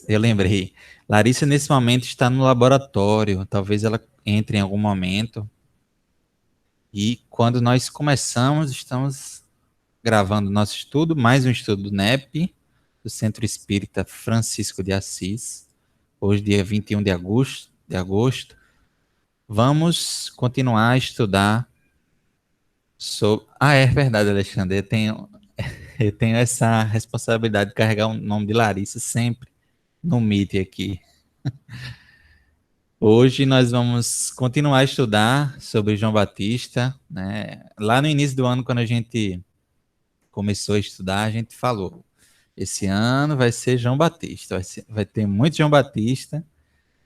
eu lembrei. Larissa, nesse momento, está no laboratório. Talvez ela entre em algum momento. E quando nós começamos, estamos gravando nosso estudo, mais um estudo do NEP, do Centro Espírita Francisco de Assis. Hoje, dia 21 de agosto. Vamos continuar a estudar sobre... Ah, é verdade, Alexandre. Eu tenho essa responsabilidade de carregar o nome de Larissa sempre no Meet aqui. Hoje nós vamos continuar a estudar sobre João Batista, né? Lá no início do ano, quando a gente começou a estudar, a gente falou: esse ano vai ser João Batista, vai ter muito João Batista,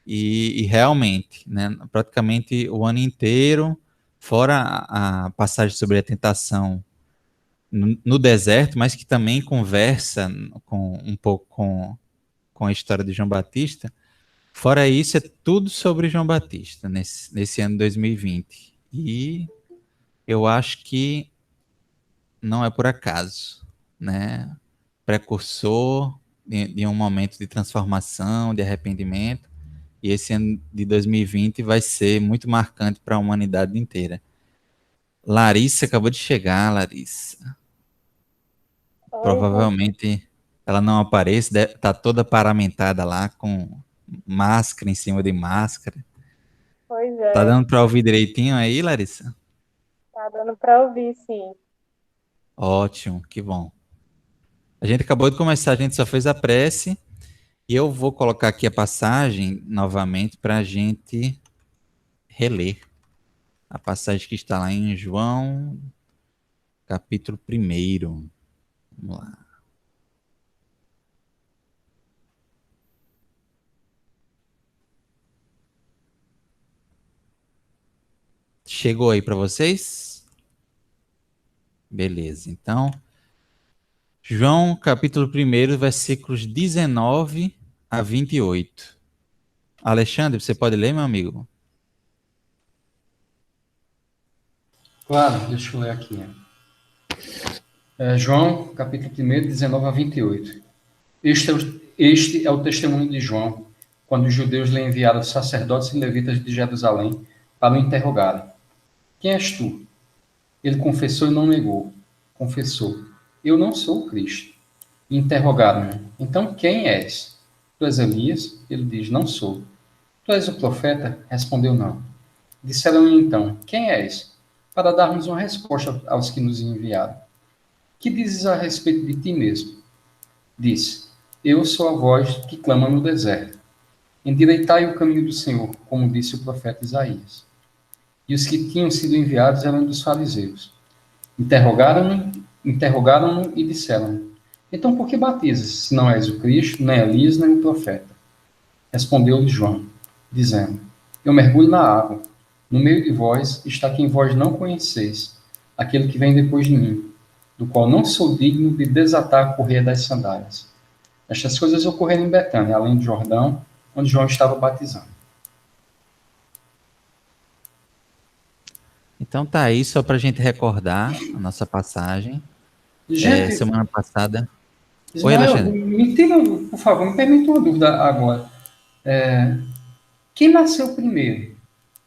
e realmente, né? Praticamente o ano inteiro, fora a passagem sobre a tentação no deserto, mas que também conversa um pouco com a história de João Batista. Fora isso, é tudo sobre João Batista nesse ano 2020. E eu acho que não é por acaso, né? Precursor de um momento de transformação, de arrependimento. E esse ano de 2020 vai ser muito marcante para a humanidade inteira. Larissa acabou de chegar, Larissa. Oi, Provavelmente ela não aparece, tá toda paramentada lá com máscara em cima de máscara. pois Tá é, dando para ouvir direitinho aí, Larissa? tá dando para ouvir, sim. Ótimo, que bom. A gente acabou de começar, a gente só fez a prece e eu vou colocar aqui a passagem novamente para a gente reler. A passagem que está lá em João, capítulo 1. Vamos lá. Chegou aí para vocês? Beleza, então, João, capítulo 1, versículos 19 a 28. Alexandre, você pode ler, meu amigo? Claro, deixa eu ler aqui. João, capítulo 1, 19 a 28. Este é o testemunho de João, quando os judeus lhe enviaram sacerdotes e levitas de Jerusalém para o interrogarem. Quem és tu? Ele confessou e não negou. Confessou: Eu não sou o Cristo. E interrogaram-no: Então quem és? Tu és Elias? Ele diz: Não sou. Tu és o profeta? Respondeu: Não. Disseram-lhe então: Quem és? Para darmos uma resposta aos que nos enviaram. Que dizes a respeito de ti mesmo? Disse: Eu sou a voz que clama no deserto. Endireitai o caminho do Senhor, como disse o profeta Isaías. E os que tinham sido enviados eram dos fariseus. Interrogaram-no e disseram: Então por que batizas, se não és o Cristo, nem Elias, nem o profeta? Respondeu-lhe João, dizendo: Eu mergulho na água. No meio de vós está quem vós não conheceis, aquele que vem depois de mim, do qual não sou digno de desatar a correia das sandálias. Estas coisas ocorreram em Betânia, além do Jordão, onde João estava batizando. Então tá aí, só para a gente recordar a nossa passagem. Gente, Semana passada. Oi, Ismael, Alexandre. me tira, por favor, me permita uma dúvida agora. Quem nasceu primeiro,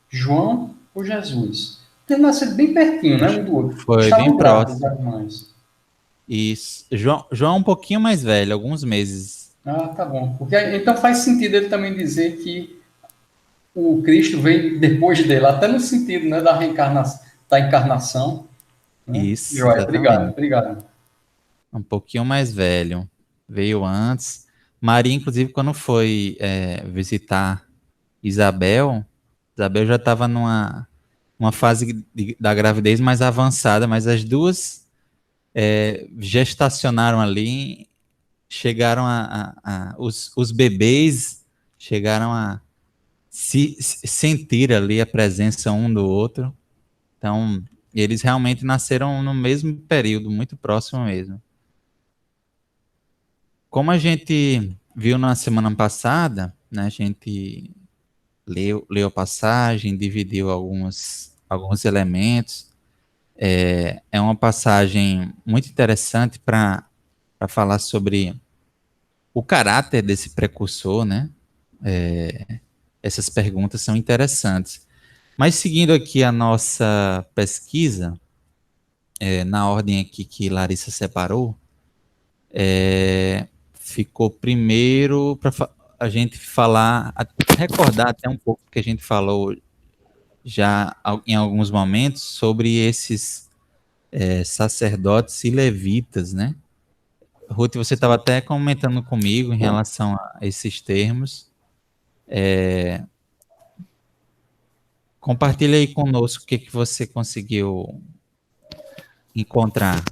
João ou Jesus? Porque nasceram bem pertinho, né, um do outro. Foi bem Estavam grávidos próximo. as mães. Isso. João é um pouquinho mais velho, alguns meses. Ah, tá bom. Porque então faz sentido ele também dizer que o Cristo veio depois dele, até no sentido, né, da reencarnação, da encarnação, né? Isso, Joia, obrigado, exatamente. obrigado. Um pouquinho mais velho. Veio antes. Maria, inclusive, quando foi visitar Isabel, Isabel já estava numa fase da gravidez mais avançada, mas as duas gestacionaram ali, chegaram os bebês chegaram a se sentir ali a presença um do outro. Então, eles realmente nasceram no mesmo período, muito próximo mesmo. Como a gente viu na semana passada, né, a gente leu a passagem, dividiu alguns elementos. É uma passagem muito interessante para falar sobre o caráter desse precursor, né? Essas perguntas são interessantes. Mas seguindo aqui a nossa pesquisa, na ordem aqui que Larissa separou, ficou primeiro para a gente falar, recordar até um pouco que a gente falou já em alguns momentos sobre esses sacerdotes e levitas, né? Ruth, você estava até comentando comigo em relação a esses termos. Compartilha aí conosco o que você conseguiu encontrar.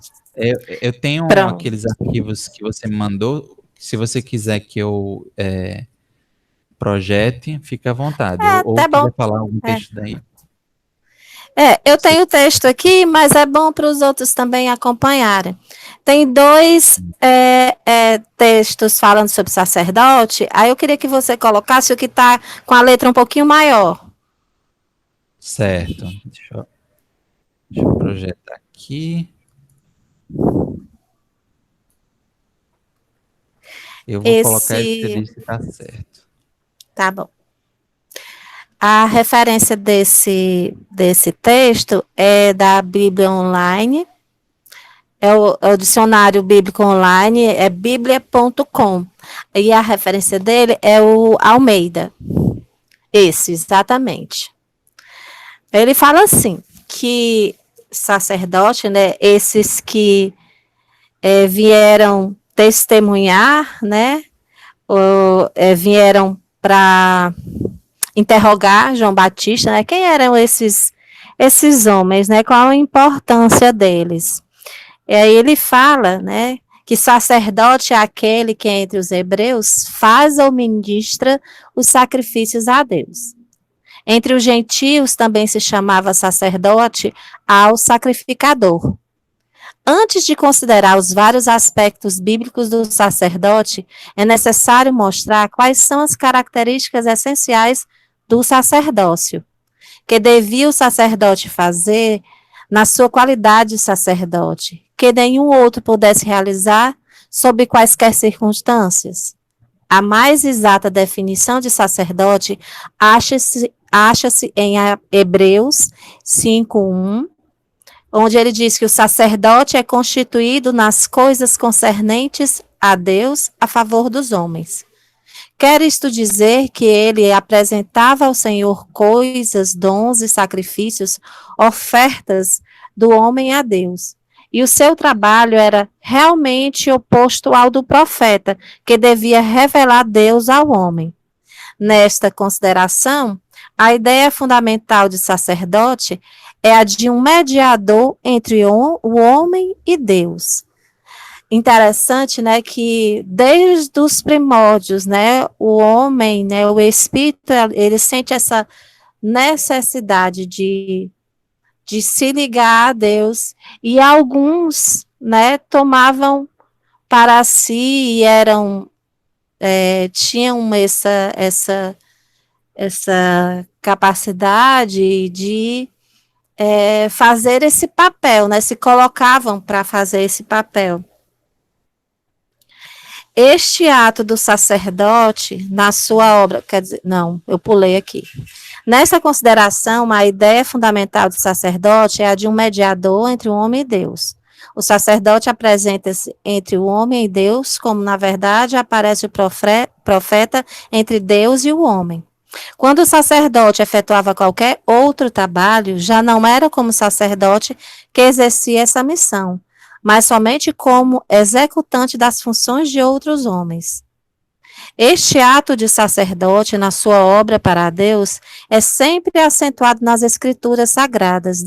Eu tenho Pronto. aqueles arquivos que você me mandou. Se você quiser que eu projete, fica à vontade. Ou Tá bom. quiser falar algum texto daí. Eu tenho o texto aqui, mas é bom para os outros também acompanharem. Tem dois textos falando sobre sacerdote, aí eu queria que você colocasse o que está com a letra um pouquinho maior. Certo. Deixa eu projetar aqui. Eu vou colocar esse lista que tá certo. Tá bom. A referência desse texto é da Bíblia Online, é o dicionário bíblico online, é biblia.com, e a referência dele é o Almeida, exatamente. Ele fala assim, que sacerdote, né, esses que vieram testemunhar, né, vieram para interrogar João Batista, né? Quem eram esses homens, né? Qual a importância deles? E aí ele fala, né, que sacerdote é aquele que entre os hebreus faz ou ministra os sacrifícios a Deus. Entre os gentios também se chamava sacerdote ao sacrificador. Antes de considerar os vários aspectos bíblicos do sacerdote, é necessário mostrar quais são as características essenciais do sacerdócio, que devia o sacerdote fazer na sua qualidade de sacerdote, que nenhum outro pudesse realizar sob quaisquer circunstâncias. A mais exata definição de sacerdote acha-se em Hebreus 5:1, onde ele diz que o sacerdote é constituído nas coisas concernentes a Deus a favor dos homens. Quer isto dizer que ele apresentava ao Senhor coisas, dons e sacrifícios, ofertas do homem a Deus. E o seu trabalho era realmente oposto ao do profeta, que devia revelar Deus ao homem. Nesta consideração, a ideia fundamental de sacerdote é a de um mediador entre o homem e Deus. Interessante, né, que desde os primórdios, né, o homem, né, o espírito, ele sente essa necessidade de se ligar a Deus, e alguns, né, tomavam para si e eram, tinham essa capacidade de fazer esse papel, né, se colocavam para fazer esse papel. Este ato do sacerdote, na sua obra, quer dizer, não, eu pulei aqui. Nessa consideração, a ideia fundamental do sacerdote é a de um mediador entre o homem e Deus. O sacerdote apresenta-se entre o homem e Deus, como na verdade aparece o profeta entre Deus e o homem. Quando o sacerdote efetuava qualquer outro trabalho, já não era como sacerdote que exercia essa missão, mas somente como executante das funções de outros homens. Este ato de sacerdote na sua obra para Deus é sempre acentuado nas escrituras sagradas,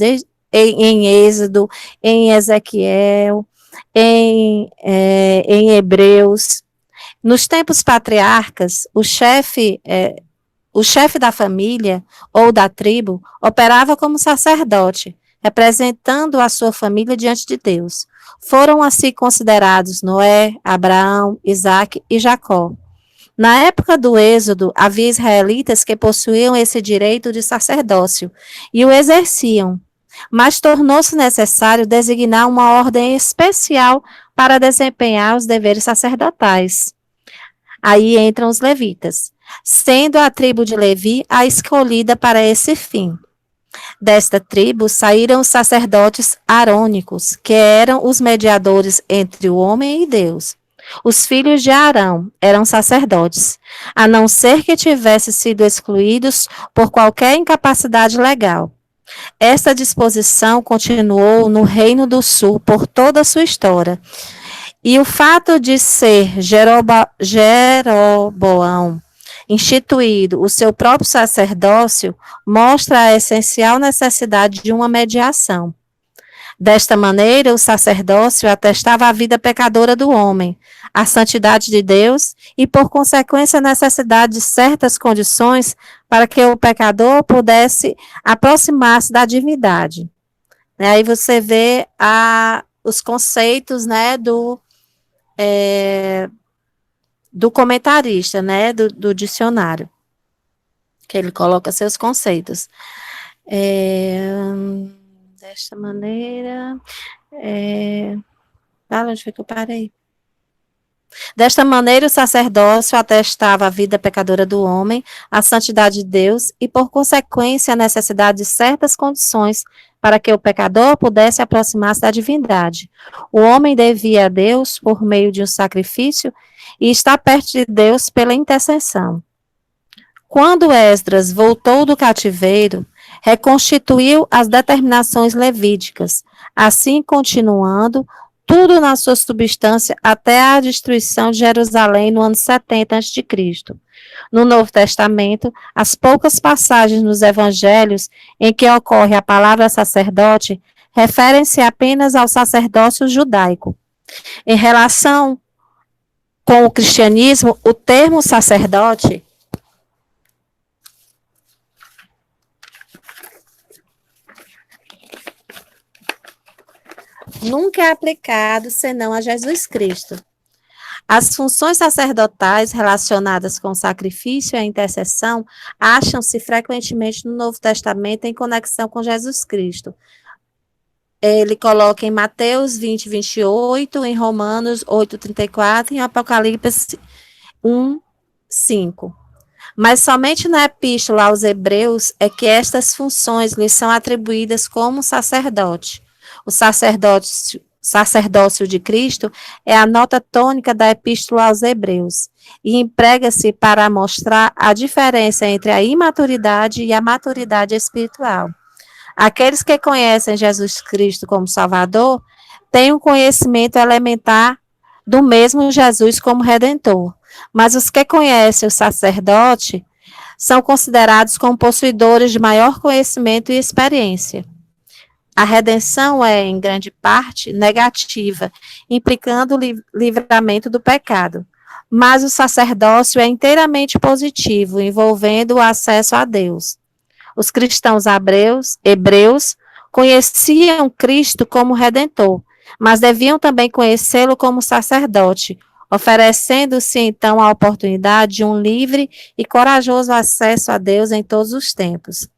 em Êxodo, em Ezequiel, em Hebreus. Nos tempos patriarcas, o chefe da família ou da tribo operava como sacerdote, representando a sua família diante de Deus. Foram assim considerados Noé, Abraão, Isaque e Jacó. Na época do Êxodo, havia israelitas que possuíam esse direito de sacerdócio e o exerciam, mas tornou-se necessário designar uma ordem especial para desempenhar os deveres sacerdotais. Aí entram os levitas, sendo a tribo de Levi a escolhida para esse fim. Desta tribo saíram os sacerdotes arônicos, que eram os mediadores entre o homem e Deus. Os filhos de Arão eram sacerdotes, a não ser que tivessem sido excluídos por qualquer incapacidade legal. Esta disposição continuou no Reino do Sul por toda a sua história. E o fato de ser Jeroboão instituído o seu próprio sacerdócio mostra a essencial necessidade de uma mediação. Desta maneira, o sacerdócio atestava a vida pecadora do homem, a santidade de Deus e, por consequência, a necessidade de certas condições para que o pecador pudesse aproximar-se da divindade. Aí você vê os conceitos, né, do comentarista, né, do dicionário, que ele coloca seus conceitos. Desta maneira, onde foi que eu parei? Desta maneira, o sacerdócio atestava a vida pecadora do homem, a santidade de Deus e, por consequência, a necessidade de certas condições para que o pecador pudesse aproximar-se da divindade. O homem devia a Deus por meio de um sacrifício e está perto de Deus pela intercessão. Quando Esdras voltou do cativeiro, reconstituiu as determinações levíticas, assim continuando tudo na sua substância até a destruição de Jerusalém no ano 70 a.C. No Novo Testamento, as poucas passagens nos evangelhos em que ocorre a palavra sacerdote referem-se apenas ao sacerdócio judaico. Em relação com o cristianismo, o termo sacerdote nunca é aplicado senão a Jesus Cristo. As funções sacerdotais relacionadas com o sacrifício e a intercessão acham-se frequentemente no Novo Testamento em conexão com Jesus Cristo. Ele coloca em Mateus 20, 28, em Romanos 8, 34 e em Apocalipse 1, 5. Mas somente na Epístola aos Hebreus é que estas funções lhes são atribuídas como sacerdote. O sacerdócio de Cristo é a nota tônica da Epístola aos Hebreus e emprega-se para mostrar a diferença entre a imaturidade e a maturidade espiritual. Aqueles que conhecem Jesus Cristo como Salvador têm um conhecimento elementar do mesmo Jesus como Redentor, mas os que conhecem o sacerdote são considerados como possuidores de maior conhecimento e experiência. A redenção é, em grande parte, negativa, implicando o livramento do pecado. Mas o sacerdócio é inteiramente positivo, envolvendo o acesso a Deus. Os cristãos hebreus conheciam Cristo como Redentor, mas deviam também conhecê-lo como sacerdote, oferecendo-se então a oportunidade de um livre e corajoso acesso a Deus em todos os tempos.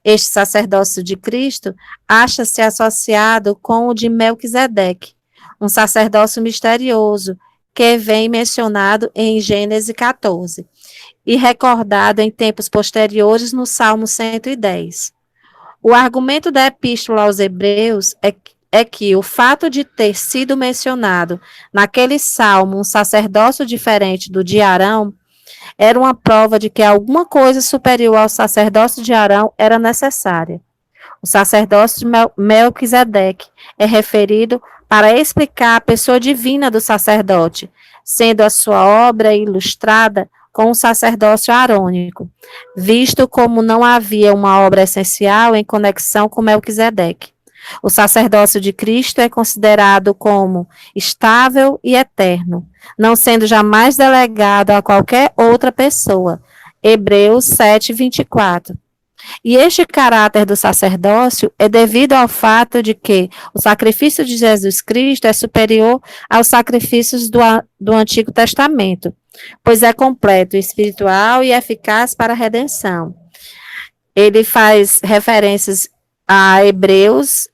Este sacerdócio de Cristo acha-se associado com o de Melquisedeque, um sacerdócio misterioso que vem mencionado em Gênesis 14 e recordado em tempos posteriores no Salmo 110. O argumento da Epístola aos Hebreus é que o fato de ter sido mencionado naquele salmo um sacerdócio diferente do de Arão era uma prova de que alguma coisa superior ao sacerdócio de Arão era necessária. O sacerdócio de Melquisedeque é referido para explicar a pessoa divina do sacerdote, sendo a sua obra ilustrada com o sacerdócio arônico, visto como não havia uma obra essencial em conexão com Melquisedeque. O sacerdócio de Cristo é considerado como estável e eterno, não sendo jamais delegado a qualquer outra pessoa. Hebreus 7, 24. E este caráter do sacerdócio é devido ao fato de que o sacrifício de Jesus Cristo é superior aos sacrifícios do Antigo Testamento, pois é completo, espiritual e eficaz para a redenção. Ele faz referências a Hebreus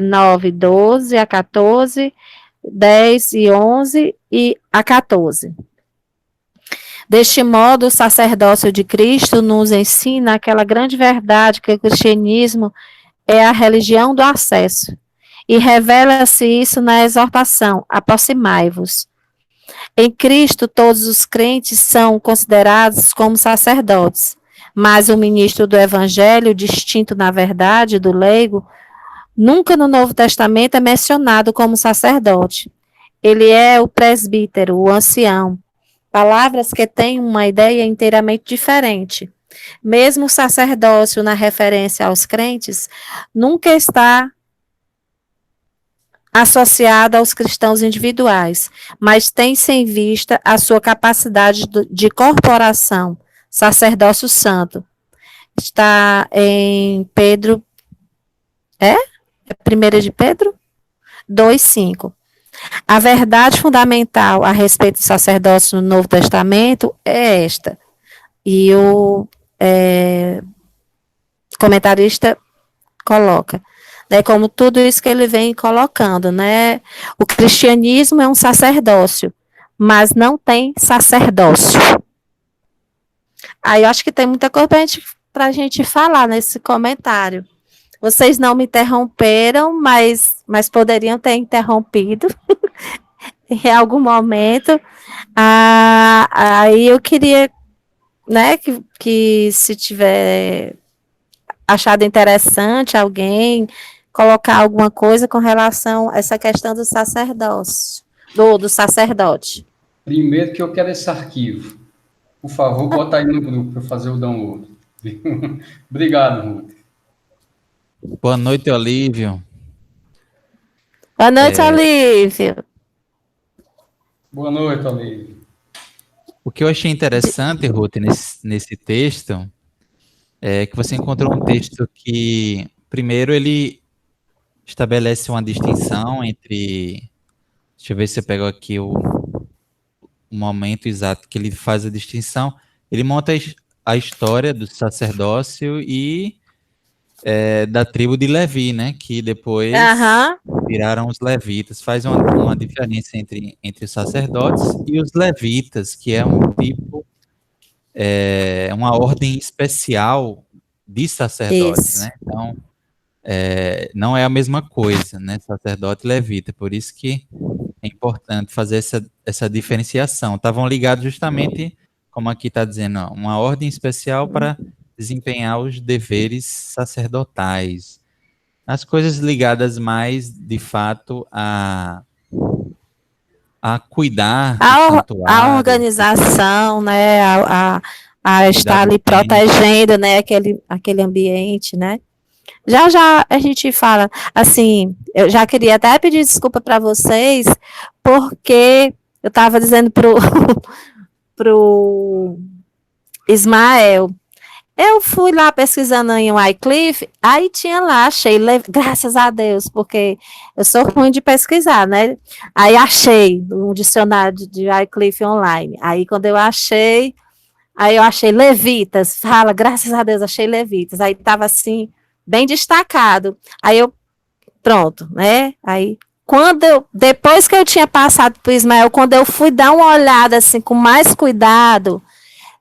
9, 12 a 14, 10 e 11 e a 14. Deste modo, o sacerdócio de Cristo nos ensina aquela grande verdade que o cristianismo é a religião do acesso. E revela-se isso na exortação: aproximai-vos. Em Cristo, todos os crentes são considerados como sacerdotes, mas o ministro do Evangelho, distinto na verdade do leigo, nunca no Novo Testamento é mencionado como sacerdote. Ele é o presbítero, o ancião. Palavras que têm uma ideia inteiramente diferente. Mesmo o sacerdócio, na referência aos crentes, nunca está associada aos cristãos individuais, mas tem-se em vista a sua capacidade de corporação, sacerdócio santo. Está em Pedro, é 1 de Pedro 2:5. A verdade fundamental a respeito do sacerdócio no Novo Testamento é esta, e o comentarista coloca, né, como tudo isso que ele vem colocando, né? O cristianismo é um sacerdócio, mas não tem sacerdócio. Aí eu acho que tem muita coisa para a gente falar nesse comentário. Vocês não me interromperam, mas poderiam ter interrompido em algum momento. Aí eu queria, né, que se tiver achado interessante alguém colocar alguma coisa com relação a essa questão do sacerdócio, do sacerdote. Primeiro que eu quero esse arquivo. Por favor, bota aí no grupo para eu fazer o download. Obrigado, Ruth. Boa noite, Olívio. Boa noite, Olívio. Boa noite, Olívio. O que eu achei interessante, Ruth, nesse texto, é que você encontrou um texto que, primeiro, ele estabelece uma distinção entre... Deixa eu ver se eu pego aqui o momento exato que ele faz a distinção. Ele monta a história do sacerdócio e da tribo de Levi, né? Que depois viraram os levitas. Faz uma diferença entre os sacerdotes e os levitas, que é um tipo, uma ordem especial de sacerdotes, né? Então, não é a mesma coisa, né? Sacerdote e levita. Por isso que é importante fazer essa diferenciação. Estavam ligados justamente, como aqui está dizendo, uma ordem especial para desempenhar os deveres sacerdotais. As coisas ligadas mais, de fato, a cuidar do santuário. A organização, né, a estar ali protegendo, né, aquele ambiente, né. Já a gente fala, assim, eu já queria até pedir desculpa para vocês, porque eu estava dizendo pro Ismael, eu fui lá pesquisando em Wycliffe, aí tinha lá, achei, graças a Deus, porque eu sou ruim de pesquisar, né? Aí achei um dicionário de Wycliffe online. Aí quando eu achei Levitas, fala, graças a Deus, achei Levitas. Aí estava assim, bem destacado. Aí eu, pronto, né? Aí, depois que eu tinha passado para o Ismael, quando eu fui dar uma olhada assim, com mais cuidado,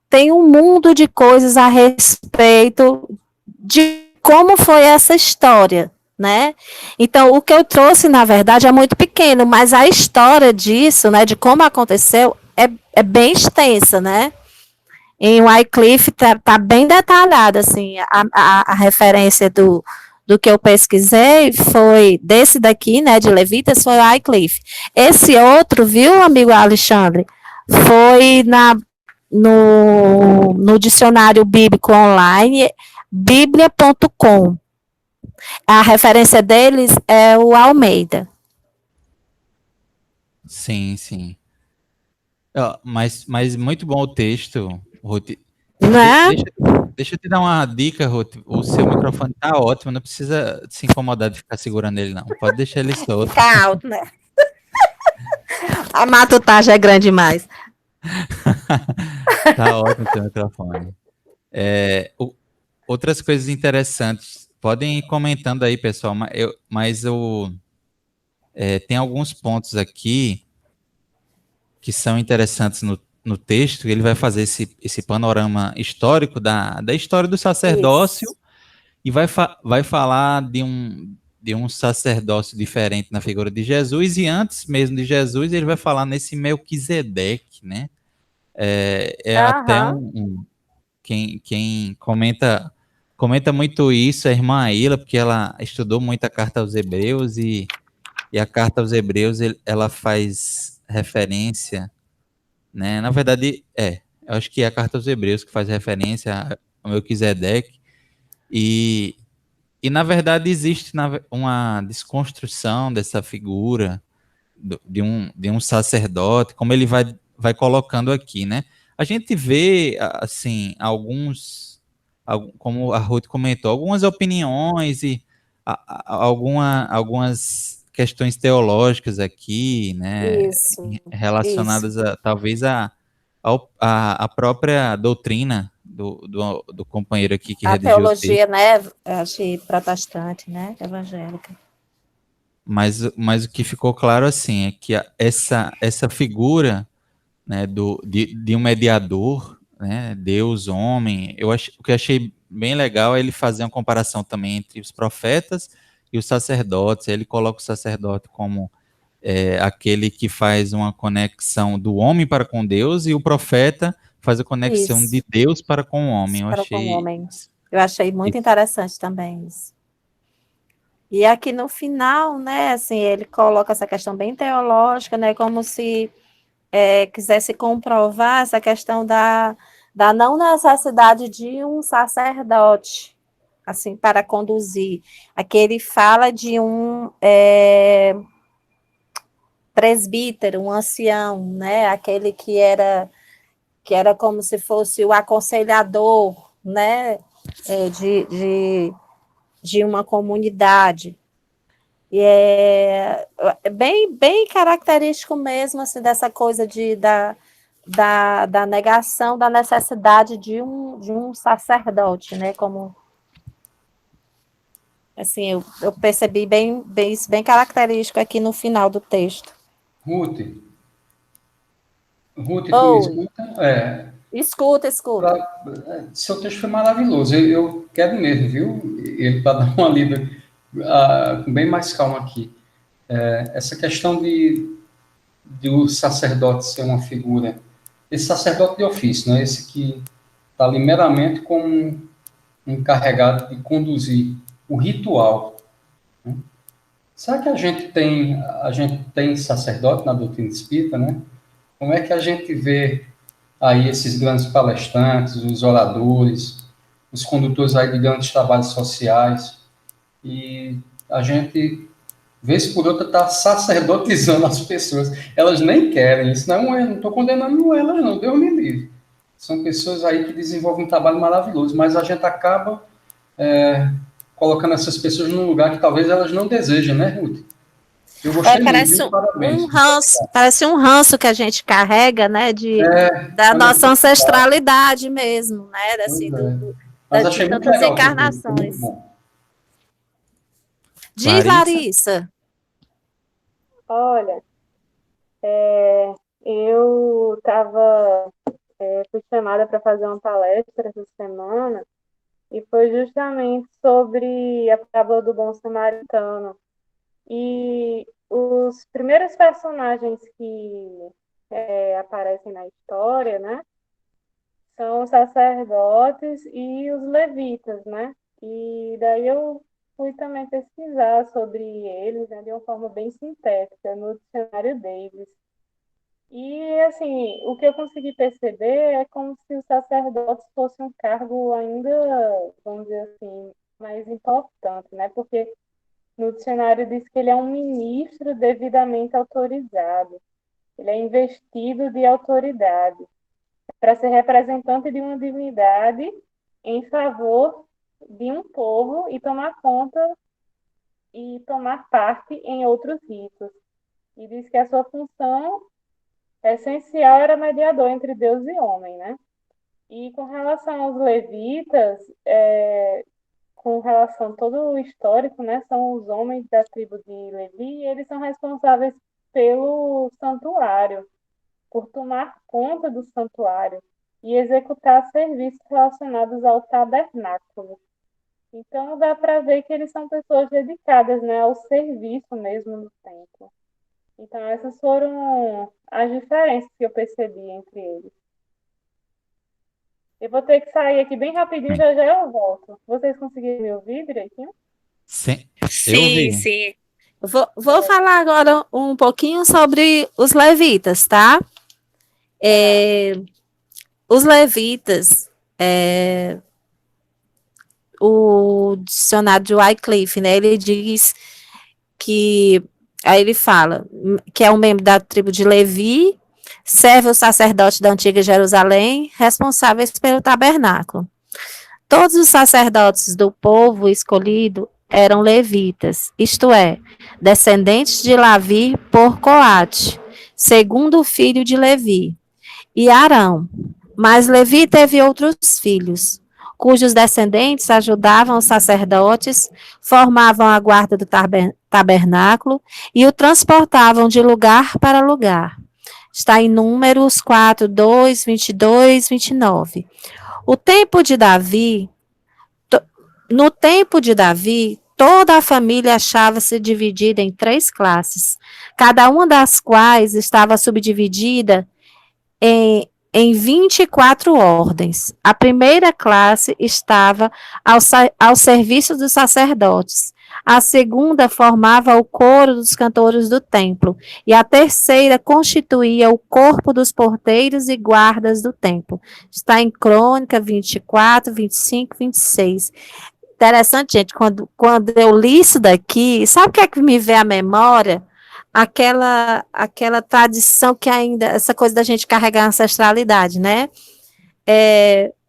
tem um mundo de coisas a respeito de como foi essa história, né? Então, o que eu trouxe, na verdade, é muito pequeno, mas a história disso, né, de como aconteceu, é bem extensa, né? Em Wycliffe tá bem detalhada, assim, a referência do que eu pesquisei foi desse daqui, né, de Levitas, foi Wycliffe. Esse outro, viu, amigo Alexandre, foi no dicionário bíblico online, biblia.com. A referência deles é o Almeida. Sim, sim. Mas muito bom o texto, Ruth. Né? Deixa eu te dar uma dica, Ruth. O seu microfone tá ótimo, não precisa se incomodar de ficar segurando ele, não. Pode deixar ele solto. Tá alto, né? A matutagem é grande demais. Tá ótimo o seu microfone. Outras coisas interessantes. Podem ir comentando aí, pessoal, mas tem alguns pontos aqui que são interessantes no texto, ele vai fazer esse panorama histórico da história do sacerdócio Isso. e vai falar de um sacerdócio diferente na figura de Jesus, e antes mesmo de Jesus, ele vai falar nesse Melquisedeque, né? É até Aham. quem comenta muito isso é a irmã Aila, porque ela estudou muito a carta aos Hebreus, e a carta aos Hebreus ela faz referência, né? Na verdade, eu acho que é a carta aos Hebreus que faz referência ao Melquisedeque, e, na verdade existe uma desconstrução dessa figura de um sacerdote, como ele vai colocando aqui, né? A gente vê, assim, como a Ruth comentou, algumas opiniões e algumas questões teológicas aqui, né, Isso. Isso. relacionadas talvez a própria doutrina do companheiro aqui que A redigiu o texto. teologia, né, acho protestante, né, evangélica. Mas o que ficou claro assim é que essa figura, né, de um mediador, né, Deus, homem, o que eu achei bem legal é ele fazer uma comparação também entre os profetas e os sacerdotes. Ele coloca o sacerdote como aquele que faz uma conexão do homem para com Deus, e o profeta faz a conexão Isso. de Deus para com o homem. Eu Para com o achei homem. Eu achei muito isso. interessante também isso. E aqui no final, né, assim, ele coloca essa questão bem teológica, né, como se quisesse comprovar essa questão da não necessidade de um sacerdote, assim, para conduzir. Aqui ele fala de um presbítero, um ancião, né, aquele que era como se fosse o aconselhador, né, de uma comunidade. E é bem característico mesmo, assim, dessa coisa da negação da necessidade de um sacerdote, né? Como, assim, eu percebi isso bem característico aqui no final do texto. Ruth, tu Oi, escuta? escuta. Seu texto foi maravilhoso. Eu quero mesmo, viu? Ele para dar uma lida com bem mais calma aqui. Essa questão de o sacerdote ser uma figura, esse sacerdote de ofício, né? Esse que está ali meramente como um encarregado de conduzir o ritual. Né? Será que a gente tem sacerdote na doutrina espírita, né? Como é que a gente vê aí esses grandes palestrantes, os oradores, os condutores aí de grandes trabalhos sociais, e a gente, vez por outra, está sacerdotizando as pessoas. Elas nem querem isso, não estou condenando elas, não, Deus me livre. São pessoas aí que desenvolvem um trabalho maravilhoso, mas a gente acaba colocando essas pessoas num lugar que talvez elas não desejem, né, Ruth? Eu gostei muito, Parece viu? Parabéns. parece um ranço que a gente carrega, né, da Olha nossa que legal. ancestralidade mesmo, né, Pois assim, é. Mas de achei muito tantas legal o teu texto, foi muito encarnações. bom. Diz, Larissa? Larissa. Olha, eu fui chamada para fazer uma palestra essa semana e foi justamente sobre a parábola do bom samaritano. E os primeiros personagens que aparecem na história, né, são os sacerdotes e os levitas, né? E daí eu fui também pesquisar sobre eles, né, de uma forma bem sintética no dicionário Davis. E, assim, o que eu consegui perceber é como se os sacerdotes fossem um cargo ainda, vamos dizer assim, mais importante, né? Porque no dicionário diz que ele é um ministro devidamente autorizado. Ele é investido de autoridade para ser representante de uma divindade em favor de um povo e tomar conta e tomar parte em outros ritos. E diz que a sua função essencial era mediador entre Deus e homem, né? E com relação aos levitas, com relação a todo o histórico, né? São os homens da tribo de Levi e eles são responsáveis pelo santuário. por tomar conta do santuário e executar serviços relacionados ao tabernáculo. Então dá para ver que eles são pessoas dedicadas, né, ao serviço mesmo no templo. Então essas foram as diferenças que eu percebi entre eles. Eu vou ter que sair aqui bem rapidinho, já já eu volto. Vocês conseguiram me ouvir direitinho? Sim, eu Sim, vi. sim. Vou falar agora um pouquinho sobre os levitas, tá? Os levitas, o dicionário de Wycliffe, né? Ele diz que, aí ele fala que é um membro da tribo de Levi, serve os sacerdotes da antiga Jerusalém, responsáveis pelo tabernáculo. Todos os sacerdotes do povo escolhido eram levitas, isto é, descendentes de Lavi por Coate, segundo filho de Levi, e Arão. Mas Levi teve outros filhos, cujos descendentes ajudavam os sacerdotes, formavam a guarda do tabernáculo e o transportavam de lugar para lugar. Está em Números 4, 2, 22, 29. O tempo de Davi, no tempo de Davi, toda a família achava-se dividida em 3 classes, cada uma das quais estava subdividida em 24 ordens. A primeira classe estava ao serviço dos sacerdotes. A segunda formava o coro dos cantores do templo. E a terceira constituía o corpo dos porteiros e guardas do templo. Está em Crônica 24, 25, 26. Interessante, gente, quando eu li isso daqui, sabe o que é que me veio à memória? Aquela tradição que ainda, essa coisa da gente carregar a ancestralidade, né?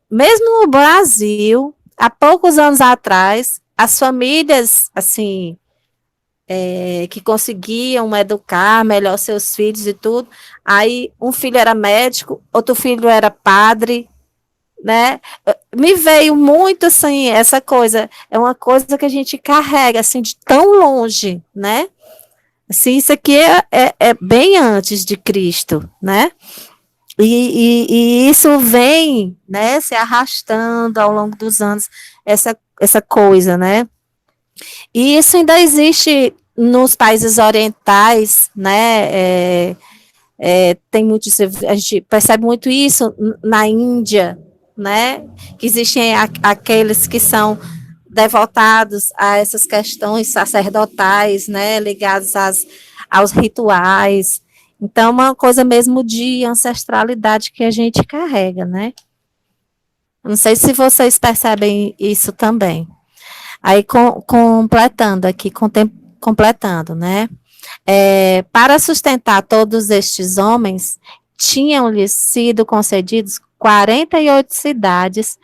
Mesmo no Brasil, há poucos anos atrás, as famílias, assim, que conseguiam educar melhor seus filhos e tudo, aí um filho era médico, outro filho era padre, né? Me veio muito, assim, essa coisa, é uma coisa que a gente carrega, assim, de tão longe, né? Assim, isso aqui é bem antes de Cristo, né? E isso vem, né, se arrastando ao longo dos anos, essa coisa, né? E isso ainda existe nos países orientais, né? Tem muito, a gente percebe muito isso na Índia, né? Que existem aqueles que são devotados a essas questões sacerdotais, né, ligados aos rituais. Então, é uma coisa mesmo de ancestralidade que a gente carrega, né? Não sei se vocês percebem isso também. Aí, completando aqui, completando, né? Para sustentar todos estes homens, tinham-lhes sido concedidos 48 cidades,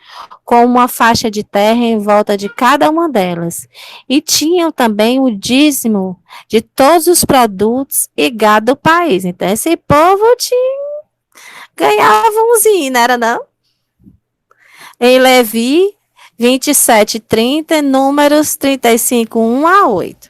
com uma faixa de terra em volta de cada uma delas. E tinham também o dízimo de todos os produtos e gado do país. Então, esse povo ganhava umzinho, não era não? Em Levi 27, 30, Números 35, 1 a 8.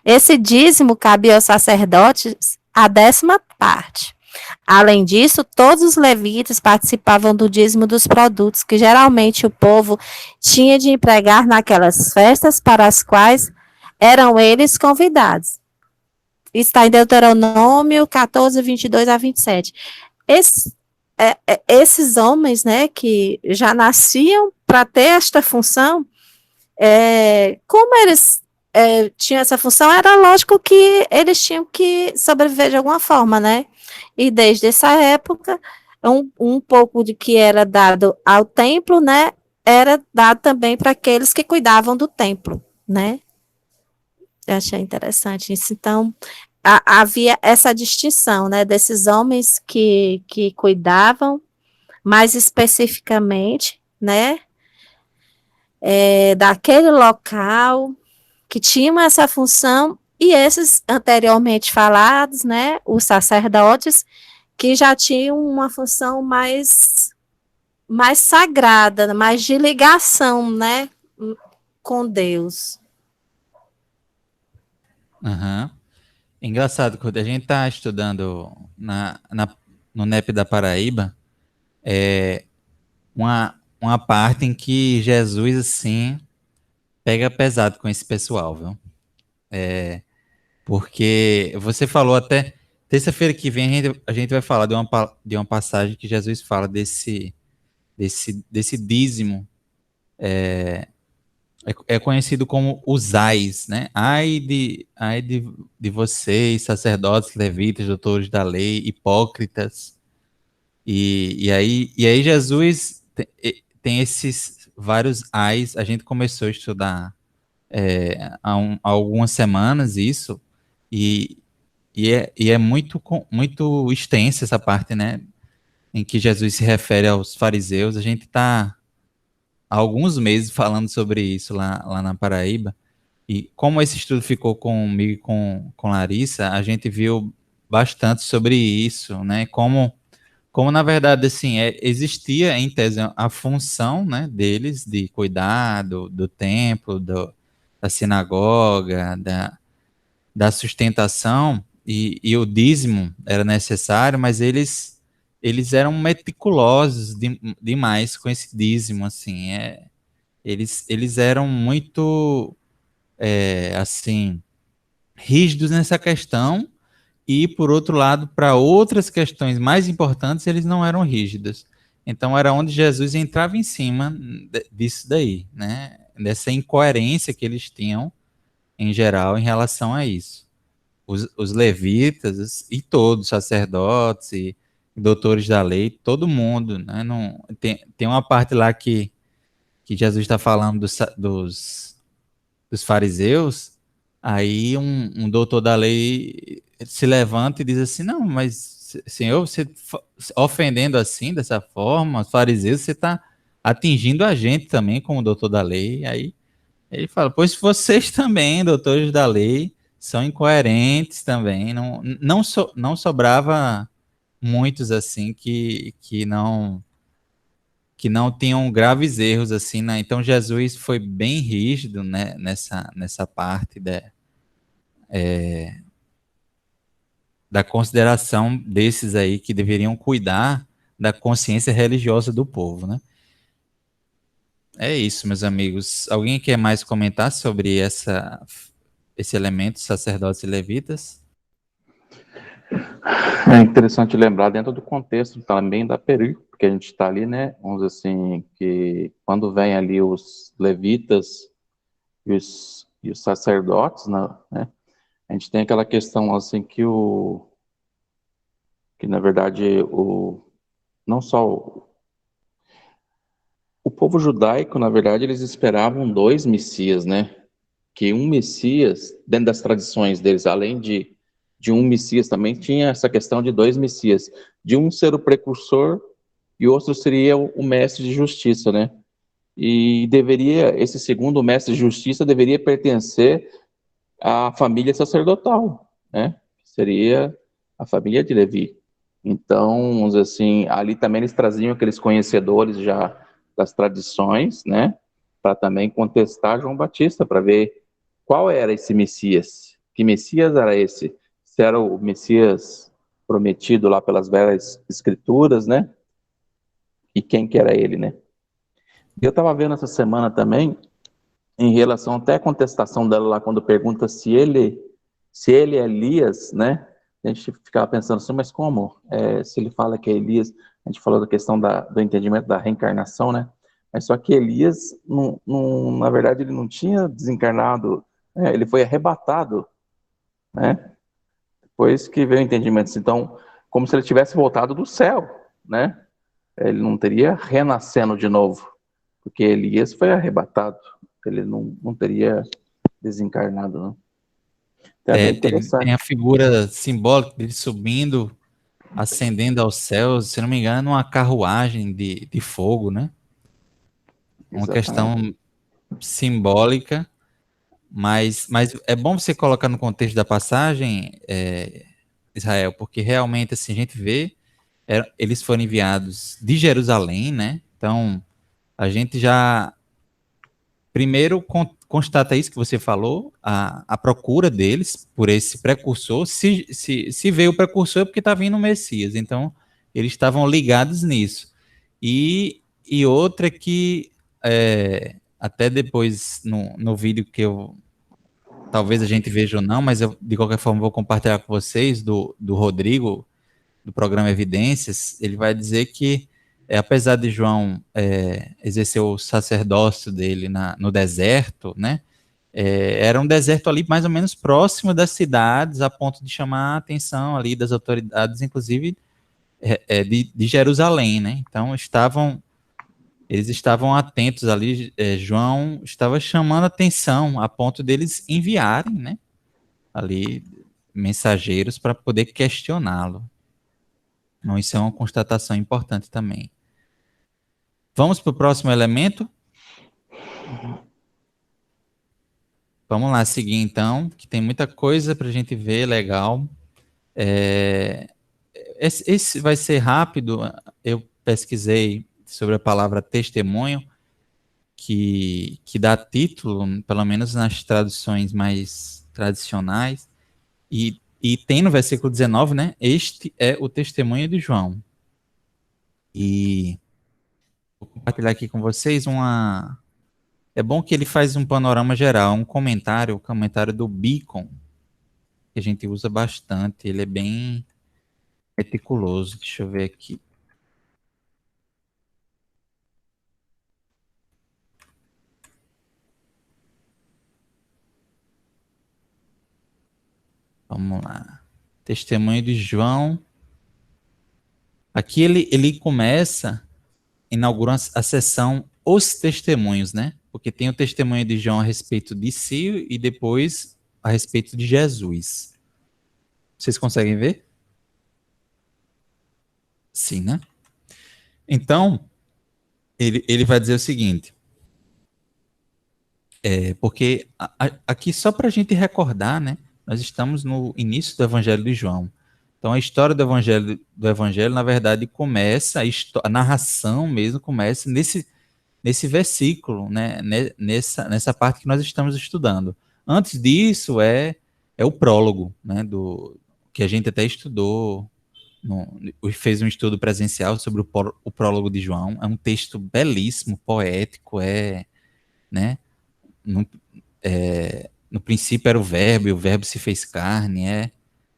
Esse dízimo cabia aos sacerdotes a 10ª parte. Além disso, todos os levitas participavam do dízimo dos produtos que geralmente o povo tinha de empregar naquelas festas para as quais eram eles convidados. Está em Deuteronômio 14, 22 a 27. Esses homens, né, que já nasciam para ter esta função, como eles tinham essa função, era lógico que eles tinham que sobreviver de alguma forma, né? E desde essa época, um pouco de que era dado ao templo, né, era dado também para aqueles que cuidavam do templo, né? Eu achei interessante isso. Então, havia essa distinção, né, desses homens que cuidavam, mais especificamente, né, daquele local, que tinham essa função, e esses anteriormente falados, né, os sacerdotes, que já tinham uma função mais sagrada, mais de ligação, né, com Deus. Uhum. Engraçado, quando a gente está estudando no NEP da Paraíba, uma parte em que Jesus, assim, pega pesado com esse pessoal, viu? Porque você falou até, terça-feira que vem a gente vai falar de uma passagem que Jesus fala desse dízimo, é conhecido como os ais, né? Ai de vocês, sacerdotes, levitas, doutores da lei, hipócritas. E aí Jesus tem esses vários ais. A gente começou a estudar há algumas semanas isso, e, e é muito extensa essa parte, né? Em que Jesus se refere aos fariseus. A gente está há alguns meses falando sobre isso lá na Paraíba. E como esse estudo ficou comigo e com Larissa, a gente viu bastante sobre isso, né? Como na verdade, assim, existia em tese a função, né, deles de cuidar do templo, da sinagoga, da sustentação, e o dízimo era necessário, mas eles eram meticulosos demais com esse dízimo, assim, eles eram muito, assim, rígidos nessa questão, e, por outro lado, para outras questões mais importantes, eles não eram rígidos. Então, era onde Jesus entrava em cima disso daí, né? Dessa incoerência que eles tinham, em geral, em relação a isso. Os levitas e todos, sacerdotes e doutores da lei, todo mundo, né? Não, tem uma parte lá que Jesus está falando dos fariseus. Aí um doutor da lei se levanta e diz assim: não, mas senhor, você ofendendo assim, dessa forma, os fariseus, você está atingindo a gente também como doutor da lei. Aí ele fala: pois vocês também, doutores da lei, são incoerentes também. Não sobrava muitos assim que não tinham graves erros assim, né? Então Jesus foi bem rígido, né, nessa parte da consideração desses aí que deveriam cuidar da consciência religiosa do povo, né? É isso, meus amigos. Alguém quer mais comentar sobre esse elemento, sacerdotes e levitas? É interessante lembrar dentro do contexto também da perícope, porque a gente está ali, né? Vamos dizer assim, que quando vem ali os levitas e os sacerdotes, né? A gente tem aquela questão assim que na verdade não só o povo judaico, na verdade, eles esperavam dois messias, né? Que um messias, dentro das tradições deles, além de um messias, também tinha essa questão de dois messias, de um ser o precursor e o outro seria o mestre de justiça, né? E esse segundo mestre de justiça deveria pertencer à família sacerdotal, né? Que seria a família de Levi. Então, assim, ali também eles traziam aqueles conhecedores já das tradições, né? Para também contestar João Batista, para ver qual era esse Messias. Que Messias era esse? Se era o Messias prometido lá pelas velhas escrituras, né? E quem que era ele, né? Eu estava vendo essa semana também, em relação até à contestação dela lá, quando pergunta se ele é Elias, né? A gente ficava pensando assim, mas como? Se ele fala que é Elias, a gente falou da questão do entendimento da reencarnação, né? Mas só que Elias, na verdade, ele não tinha desencarnado, ele foi arrebatado, né? Depois que veio o entendimento. Então, como se ele tivesse voltado do céu, né? Ele não teria renascendo de novo, porque Elias foi arrebatado. Ele não teria desencarnado, não. Então, é bem interessante. Tem a figura simbólica dele subindo, ascendendo aos céus, se não me engano, uma carruagem de fogo, né? Uma Exatamente. questão simbólica, mas é bom você colocar no contexto da passagem, Israel, porque realmente assim, a gente vê, eles foram enviados de Jerusalém, né? Então, a gente já primeiro constata isso que você falou, a procura deles por esse precursor. Se veio o precursor é porque está vindo o Messias. Então, eles estavam ligados nisso. E outra que, até depois, no vídeo que talvez a gente veja ou não, mas eu, de qualquer forma, vou compartilhar com vocês, do Rodrigo, do programa Evidências, ele vai dizer que, apesar de João exercer o sacerdócio dele no deserto, né, era um deserto ali mais ou menos próximo das cidades, a ponto de chamar a atenção ali das autoridades, inclusive de Jerusalém, né? Então eles estavam atentos ali, João estava chamando a atenção a ponto deles enviarem, né, ali mensageiros para poder questioná-lo. Então isso é uma constatação importante também. Vamos para o próximo elemento? Vamos lá, seguir então, que tem muita coisa para a gente ver, legal. Esse vai ser rápido. Eu pesquisei sobre a palavra testemunho, que dá título, pelo menos nas traduções mais tradicionais, e tem no versículo 19, né? Este é o testemunho de João. E vou compartilhar aqui com vocês É bom que ele faz um panorama geral, um comentário, o comentário do Beacon, que a gente usa bastante, ele é bem meticuloso. Deixa eu ver aqui. Vamos lá. Testemunho de João. Aqui ele começa, inaugura a sessão Os Testemunhos, né? Porque tem o testemunho de João a respeito de si e depois a respeito de Jesus. Vocês conseguem ver? Sim, né? Então, ele vai dizer o seguinte, porque aqui só para a gente recordar, né? Nós estamos no início do Evangelho de João. Então, a história do Evangelho, na verdade, começa, a narração mesmo começa nesse versículo, né? Nessa parte que nós estamos estudando. Antes disso, é o prólogo, né? Que a gente até estudou, fez um estudo presencial sobre o prólogo de João. É um texto belíssimo, poético, né? No princípio era o verbo, e o verbo se fez carne,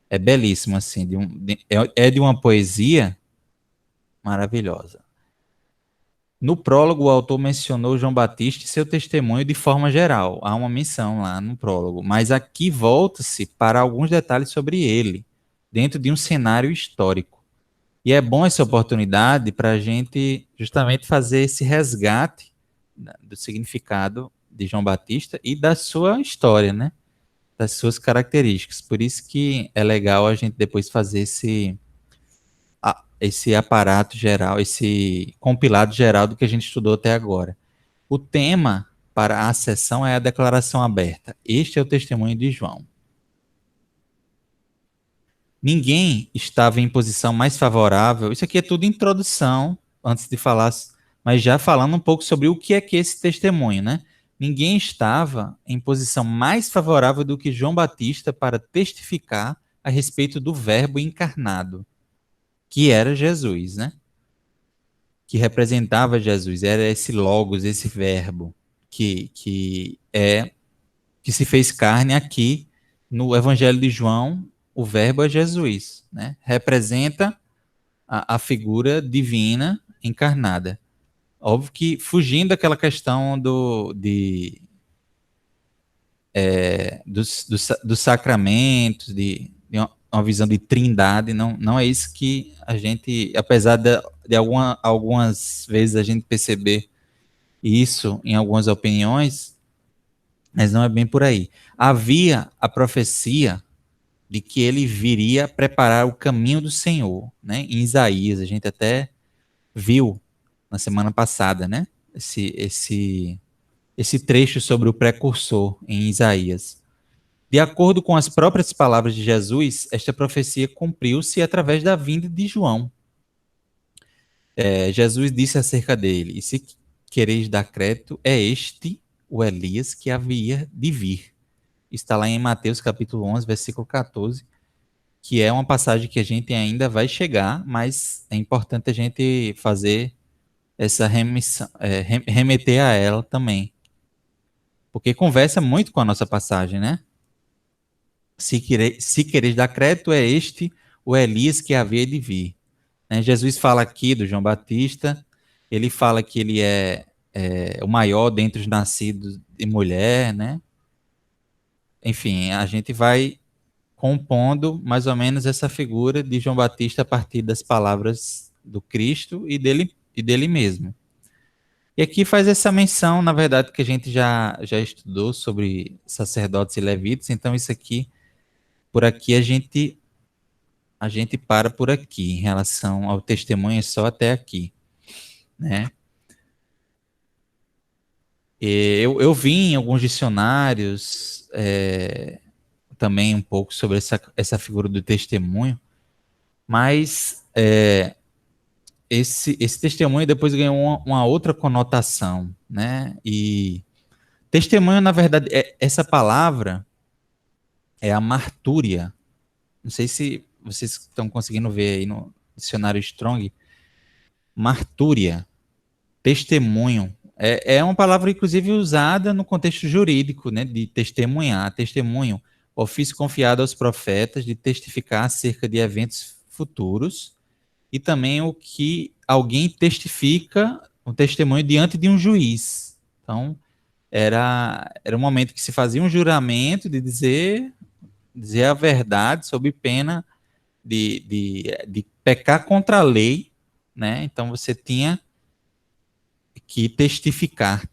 é belíssimo, assim, é de uma poesia maravilhosa. No prólogo, o autor mencionou João Batista e seu testemunho de forma geral. Há uma menção lá no prólogo, mas aqui volta-se para alguns detalhes sobre ele, dentro de um cenário histórico. E é bom essa oportunidade para a gente justamente fazer esse resgate do significado de João Batista e da sua história, né? Das suas características. Por isso que é legal a gente depois fazer esse aparato geral, esse compilado geral do que a gente estudou até agora. O tema para a sessão é a declaração aberta. Este é o testemunho de João. Ninguém estava em posição mais favorável. Isso aqui é tudo introdução, antes de falar, mas já falando um pouco sobre o que é esse testemunho, né? Ninguém estava em posição mais favorável do que João Batista para testificar a respeito do Verbo encarnado, que era Jesus, né? Que representava Jesus, era esse Logos, esse Verbo que se fez carne aqui no Evangelho de João. O Verbo é Jesus, né? Representa a figura divina encarnada. Óbvio que fugindo daquela questão dos sacramentos, de uma visão de trindade, não é isso que a gente, apesar de algumas vezes a gente perceber isso em algumas opiniões, mas não é bem por aí. Havia a profecia de que ele viria preparar o caminho do Senhor, né? Em Isaías, a gente até viu na semana passada, né? Esse trecho sobre o precursor em Isaías. De acordo com as próprias palavras de Jesus, esta profecia cumpriu-se através da vinda de João. Jesus disse acerca dele: e se quereis dar crédito, é este o Elias que havia de vir. Está lá em Mateus capítulo 11, versículo 14. que é uma passagem que a gente ainda vai chegar, mas é importante a gente fazer essa remissão, remeter a ela também, porque conversa muito com a nossa passagem, né? Se quereis dar crédito, é este o Elias que havia de vir. Né? Jesus fala aqui do João Batista, ele fala que ele é o maior dentre os nascidos de mulher, né? Enfim, a gente vai compondo mais ou menos essa figura de João Batista a partir das palavras do Cristo e dele mesmo. E aqui faz essa menção, na verdade, que a gente já estudou sobre sacerdotes e levitas, então isso aqui, por aqui a gente para por aqui, em relação ao testemunho, é só até aqui, né? Eu vi em alguns dicionários também um pouco sobre essa figura do testemunho, mas esse testemunho depois ganhou uma outra conotação, né? E testemunho, na verdade, essa palavra é a martúria. Não sei se vocês estão conseguindo ver aí no dicionário Strong. Martúria, testemunho. É uma palavra, inclusive, usada no contexto jurídico, né? De testemunhar, testemunho, ofício confiado aos profetas de testificar acerca de eventos futuros e também o que alguém testifica, um testemunho diante de um juiz. Então, era um momento que se fazia um juramento de dizer a verdade sob pena de pecar contra a lei, né? Então você tinha que testificar,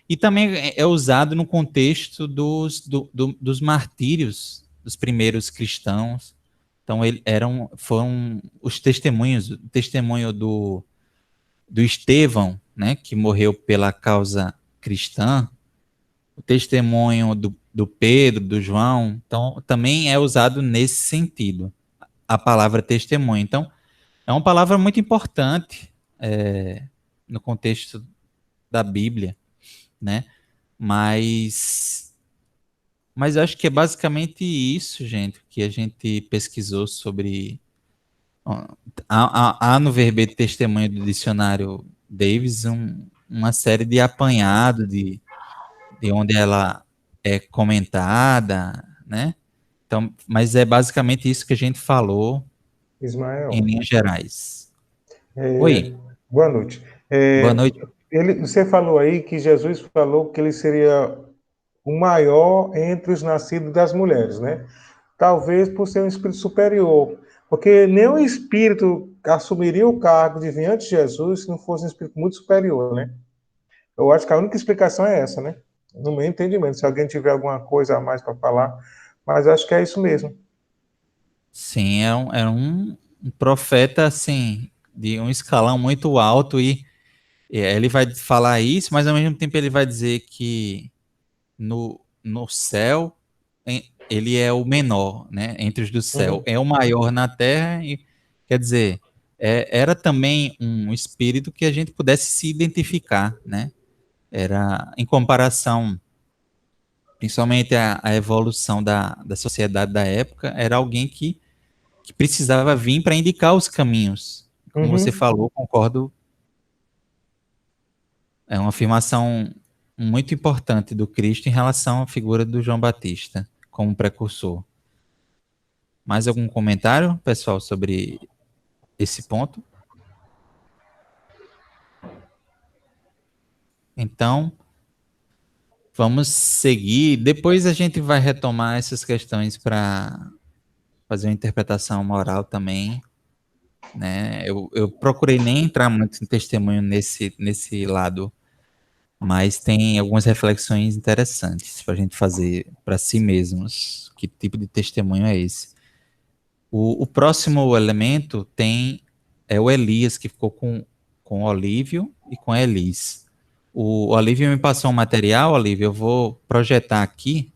e também é usado no contexto dos martírios dos primeiros cristãos. Então foram os testemunhos, o testemunho do Estevão, né, que morreu pela causa cristã, o testemunho do Pedro, do João, então também é usado nesse sentido, a palavra testemunho. Então, é uma palavra muito importante no contexto da Bíblia, né? Mas eu acho que é basicamente isso, gente, que a gente pesquisou sobre. Há no verbete testemunho do dicionário Davis uma série de apanhado de onde ela é comentada, né? Então, mas é basicamente isso que a gente falou em Ismael, linhas gerais. é, Oi, boa noite. boa noite. Você falou aí que Jesus falou que ele seria o maior entre os nascidos das mulheres, né? Talvez por ser um espírito superior, porque nenhum espírito assumiria o cargo de vir antes de Jesus se não fosse um espírito muito superior, né? Eu acho que a única explicação é essa, né? No meu entendimento, se alguém tiver alguma coisa a mais para falar, mas acho que é isso mesmo. Sim, um profeta, assim, de um escalão muito alto e ele vai falar isso, mas ao mesmo tempo ele vai dizer que no céu ele é o menor, né, entre os do céu, Uhum. é o maior na terra e, quer dizer, era também um espírito que a gente pudesse se identificar, né, era em comparação, principalmente a evolução da sociedade da época, era alguém que precisava vir para indicar os caminhos. Como você Uhum. falou, concordo, é uma afirmação muito importante do Cristo em relação à figura do João Batista como precursor. Mais algum comentário, pessoal, sobre esse ponto? Então, vamos seguir. Depois a gente vai retomar essas questões para fazer uma interpretação moral também, né? Eu procurei nem entrar muito em testemunho nesse lado, mas tem algumas reflexões interessantes para a gente fazer para si mesmos. Que tipo de testemunho é esse? O próximo elemento é o Elias, que ficou com o Olívio e com a Elis. O Olívio me passou um material, Olívio, eu vou projetar aqui,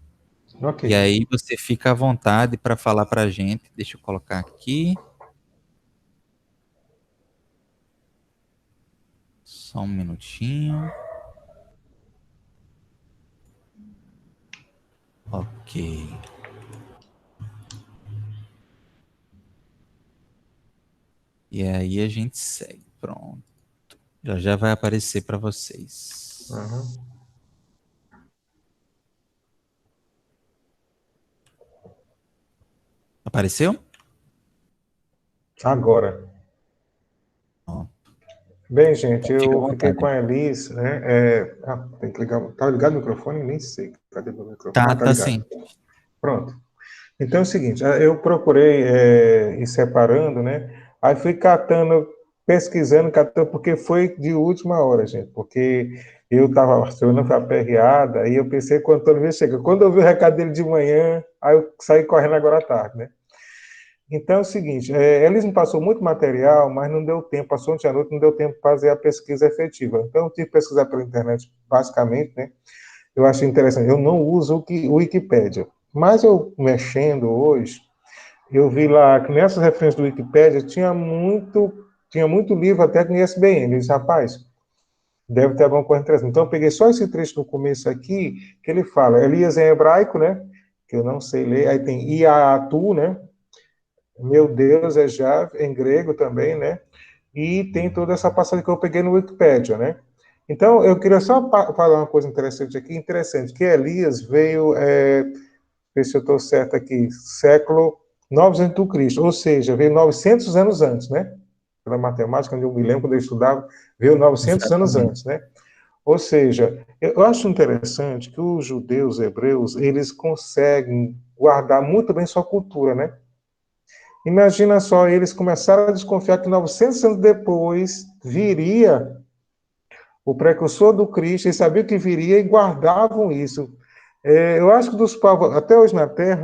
Ok. e aí você fica à vontade para falar para a gente. Deixa eu colocar aqui. Só um minutinho. Ok. E aí a gente segue. Pronto. Já já vai aparecer para vocês. Uhum. Apareceu? Agora. Ó, Bem, gente, fica à eu fiquei vontade. com a Elis, né? Tem que ligar. Tá ligado o microfone? Nem sei. Cadê o microfone? Tá, Tá tá ligado. sim. Pronto. Então é o seguinte, eu procurei ir separando, né? Aí fui pesquisando, porque foi de última hora, gente, porque eu estava estudando foi aperreada, aí eu pensei que o Antônio veio chegar. Quando eu vi o recado dele de manhã, aí eu saí correndo agora à tarde, né? Então é o seguinte, eles me passou muito material, mas não deu tempo, passou ontem à noite, não deu tempo para fazer a pesquisa efetiva. Então eu tive que pesquisar pela internet, basicamente, né? Eu achei interessante. Eu não uso o Wikipédia, mas eu mexendo hoje, eu vi lá que nessas referências do Wikipédia tinha muito livro até com ISBN. Eu disse, rapaz, deve ter alguma coisa interessante. Então eu peguei só esse trecho no começo aqui, que ele fala, Elias em hebraico, né? Que eu não sei ler, aí tem Iatu, né? Meu Deus é Jav, em grego também, né? E tem toda essa passagem que eu peguei no Wikipédia, né? Então, eu queria só falar uma coisa interessante aqui, interessante, que Elias veio, ver se eu estou certo aqui, século 9 antes do Cristo, ou seja, veio 900 anos antes, né? Pela matemática, onde eu me lembro, quando eu estudava, veio 900 anos Exatamente. antes, né? Ou seja, eu acho interessante que os judeus, hebreus, eles conseguem guardar muito bem sua cultura, né? Imagina só, eles começaram a desconfiar que 900 anos depois viria o precursor do Cristo, eles sabiam que viria e guardavam isso. Eu acho que dos povos, até hoje na Terra,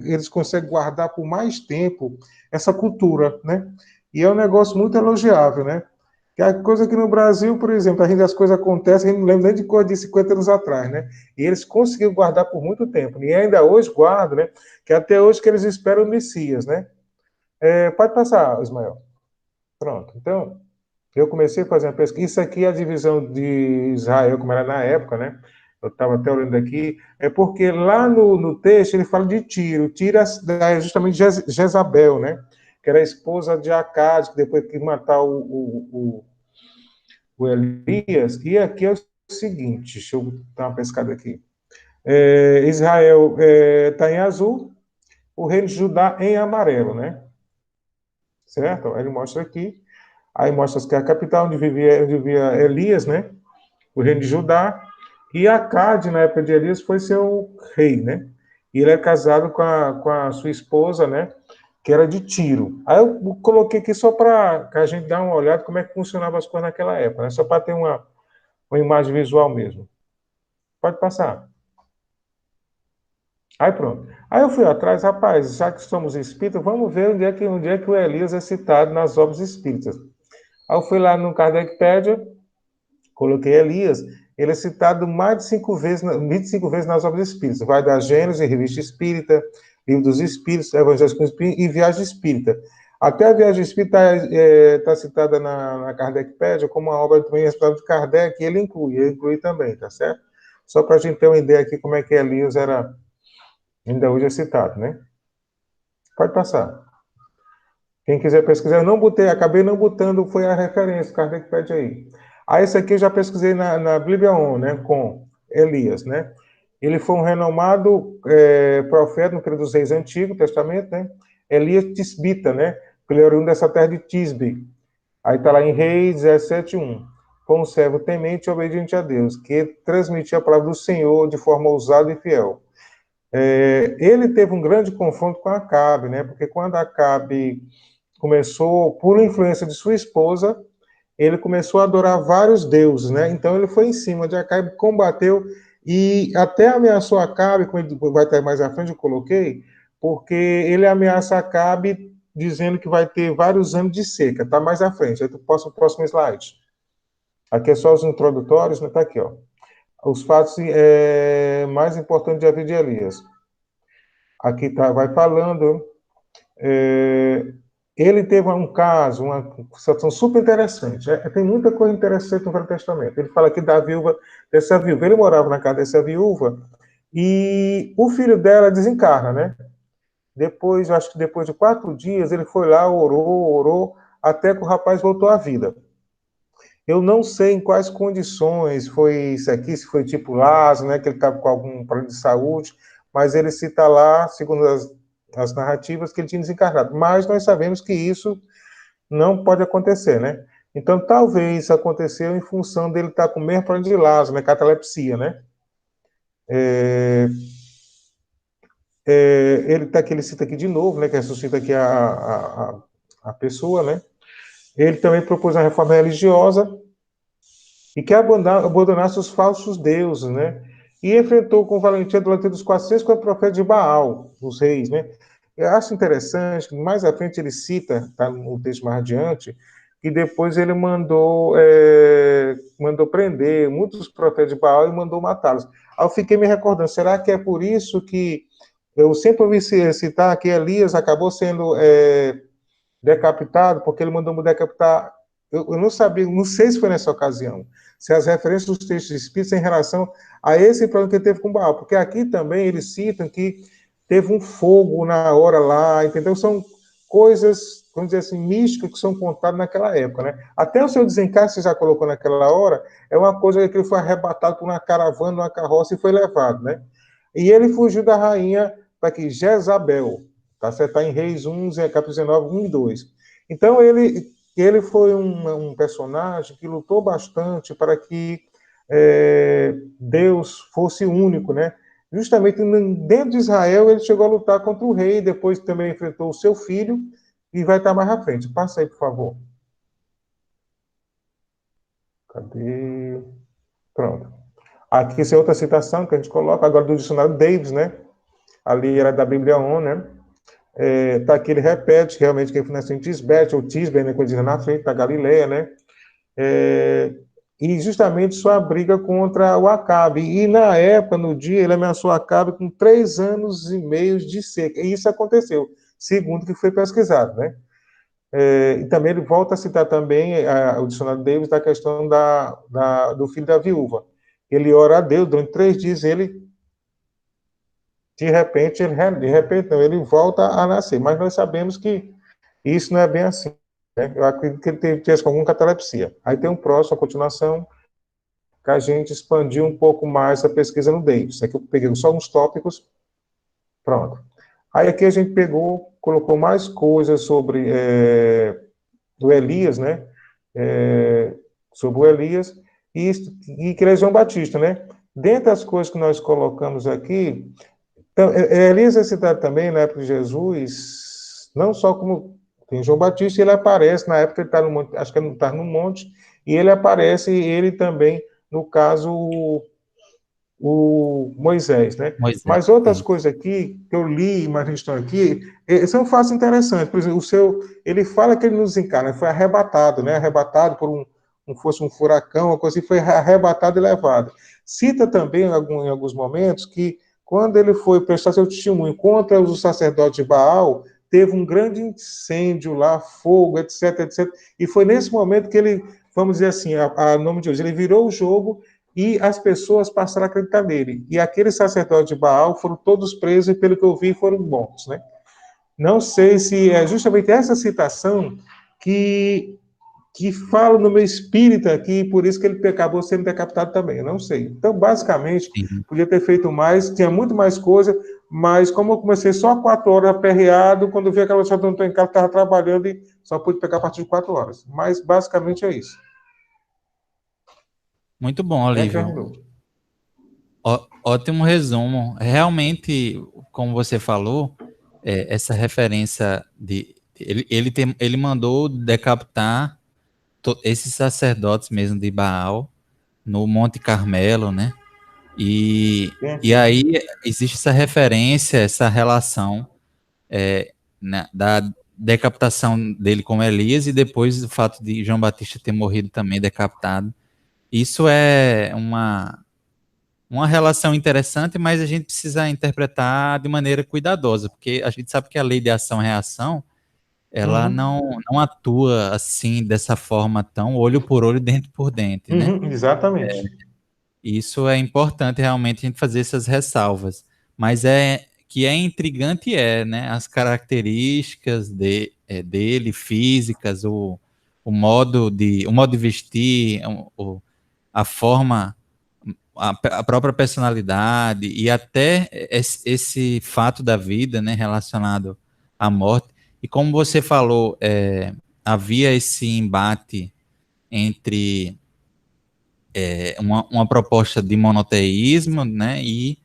eles conseguem guardar por mais tempo essa cultura, né? E é um negócio muito elogiável, né? Que a coisa que no Brasil, por exemplo, as coisas acontecem, a gente não lembra nem de coisa de 50 anos atrás, né? E eles conseguiram guardar por muito tempo. E ainda hoje guardam, né? Que até hoje que eles esperam o Messias, né? Pode passar, Ismael. Pronto. Então, eu comecei a fazer uma pesquisa. Isso aqui é a divisão de Israel, como era na época, né? Eu estava até olhando aqui. É porque lá no texto ele fala de Tiro. Tiro é justamente Jezabel, né? Que era a esposa de Acade, que depois que matar o Elias. E aqui é o seguinte: deixa eu dar uma pescada aqui. Israel está em azul, o reino de Judá em amarelo, né? Certo? Ele mostra aqui. Aí mostra que é a capital onde vivia Elias, né? O reino de Judá. E Acade, na época de Elias, foi seu rei, né? E ele é casado com a sua esposa, né? Que era de Tiro. Aí eu coloquei aqui só para a gente dar uma olhada como é que funcionavam as coisas naquela época, né? Só para ter uma imagem visual mesmo. Pode passar. Aí pronto. Aí eu fui atrás, rapaz, já que somos espíritas, vamos ver onde é que o Elias é citado nas obras espíritas. Aí eu fui lá no Kardecpédia, coloquei Elias, ele é citado mais de 25 vezes nas obras espíritas. Vai da Gênesis, Revista Espírita, Livro dos Espíritos, Evangelho com Espírito e Viagem Espírita. Até a Viagem Espírita está citada na Kardecpédia como uma obra também de Kardec, e ele inclui também, tá certo? Só para a gente ter uma ideia aqui como é que Elias ainda hoje é citado, né? Pode passar. Quem quiser pesquisar, eu não botei, acabei não botando, foi a referência, o Kardec pede aí. Aí esse aqui eu já pesquisei na Bíblia On, né, com Elias, né? Ele foi um renomado profeta no período dos reis Antigo Testamento, né? Elias Tisbita, né? Ele é oriundo dessa terra de Tisbe. Aí está lá em Reis 17:1. Foi um servo temente e obediente a Deus, que transmitia a palavra do Senhor de forma ousada e fiel. Ele teve um grande confronto com Acabe, né? Porque quando Acabe começou, por influência de sua esposa, ele começou a adorar vários deuses, né? Então ele foi em cima de Acabe, combateu e até ameaçou Acabe, como vai estar mais à frente, eu coloquei, porque ele ameaça Acabe dizendo que vai ter vários anos de seca. Tá mais à frente. Aí tu posso o próximo slide. Aqui é só os introdutórios, né? Tá aqui, ó. Os fatos mais importantes da vida de Elias. Aqui vai falando. Ele teve um caso, uma situação super interessante. Tem muita coisa interessante no Velho Testamento. Ele fala aqui dessa viúva. Ele morava na casa dessa viúva e o filho dela desencarna, né? Depois, eu acho que depois de 4 dias, ele foi lá, orou, até que o rapaz voltou à vida. Eu não sei em quais condições foi isso aqui, se foi tipo Lázaro, né, que ele estava com algum problema de saúde, mas ele cita lá, segundo as narrativas, que ele tinha desencarnado. Mas nós sabemos que isso não pode acontecer, né? Então, talvez isso aconteceu em função dele estar com o mesmo problema de Lázaro, né, catalepsia, né? Ele tá aqui, ele cita aqui de novo, né, que ressuscita aqui a pessoa, né? Ele também propôs uma reforma religiosa e que abandonasse os falsos deuses, né? E enfrentou com valentia durante dos 450 profetas de Baal, os reis, né? Eu acho interessante que mais à frente ele cita, tá no texto mais adiante, que depois ele mandou prender muitos profetas de Baal e mandou matá-los. Aí eu fiquei me recordando, será que é por isso que eu sempre ouvi citar que Elias acabou sendo decapitado, porque ele mandou decapitar. Eu não sabia, não sei se foi nessa ocasião, se as referências dos textos espíritas em relação a esse problema que ele teve com Baal, porque aqui também eles citam que teve um fogo na hora lá, entendeu? São coisas, vamos dizer assim, místicas que são contadas naquela época, né? Até o seu desencarne, você já colocou naquela hora, é uma coisa que ele foi arrebatado por uma caravana, uma carroça e foi levado, né? E ele fugiu da rainha, tá aqui, Jezabel, tá certo? Tá em Reis 1, capítulo 19, 1 e 2. Então, ele foi um personagem que lutou bastante para que Deus fosse único, né? Justamente dentro de Israel, ele chegou a lutar contra o rei, depois também enfrentou o seu filho, e vai estar mais à frente. Passa aí, por favor. Cadê? Pronto. Aqui essa é outra citação que a gente coloca, agora do dicionário Davis, né? Ali era da Bíblia On, né? Tá aqui, ele repete realmente que ele nasceu em Tisbete, ou Tisbe, né? Quando diz na frente da Galileia, né? E justamente sua briga contra o Acabe. E na época, no dia, ele ameaçou Acabe com 3 anos e meio de seca. E isso aconteceu, segundo o que foi pesquisado, né? E também ele volta a citar também o dicionário Davis da questão do filho da viúva. Ele ora a Deus durante 3 dias, de repente não, ele volta a nascer. Mas nós sabemos que isso não é bem assim, né? Eu acredito que ele teve alguma catalepsia. Aí tem um próximo, a continuação, que a gente expandiu um pouco mais a pesquisa no Davis. Aqui eu peguei só uns tópicos, pronto. Aí aqui a gente colocou mais coisas sobre do Elias, né? Sobre o Elias e que ele é João Batista, né? Dentre as coisas que nós colocamos aqui, então, Elias é citado também na época de Jesus, não só como tem João Batista, ele aparece na época, ele está no monte, acho que ele está no monte, e ele aparece, ele também, no caso, o Moisés, né? Moisés. Mas outras coisas aqui, que eu li, mas estão aqui, são fatos interessantes. Por exemplo, ele fala que ele nos encarna, foi arrebatado, né? Arrebatado por fosse um furacão, uma coisa assim, foi arrebatado e levado. Cita também, em alguns momentos, que quando ele foi prestar seu testemunho contra os sacerdotes de Baal, teve um grande incêndio lá, fogo, etc, etc. E foi nesse momento que ele, vamos dizer assim, a nome de Deus, ele virou o jogo e as pessoas passaram a acreditar nele. E aqueles sacerdotes de Baal foram todos presos e, pelo que eu vi, foram mortos, né? Não sei se é justamente essa citação que fala no meu espírito aqui, por isso que ele acabou sendo decapitado também, eu não sei. Então, basicamente, podia ter feito mais, tinha muito mais coisa, mas como eu comecei só 4 horas aperreado, quando eu vi aquela pessoa que não estou em casa, estava trabalhando e só pude pegar a partir de 4 horas. Mas, basicamente, é isso. Muito bom, Olívio. Ótimo resumo. Realmente, como você falou, essa referência de ele mandou decapitar esses sacerdotes mesmo de Baal no Monte Carmelo, né? E aí existe essa referência, essa relação da decapitação dele com Elias e depois o fato de João Batista ter morrido também decapitado. Isso é uma relação interessante, mas a gente precisa interpretar de maneira cuidadosa, porque a gente sabe que a lei de ação-reação, ela não atua assim, dessa forma tão olho por olho, dente por dente, né? Exatamente. Isso é importante realmente a gente fazer essas ressalvas, mas é que é intrigante né, as características dele, físicas, o modo de vestir, a forma, a própria personalidade e até esse fato da vida, né, relacionado à morte. E como você falou, havia esse embate entre uma proposta de monoteísmo, né, e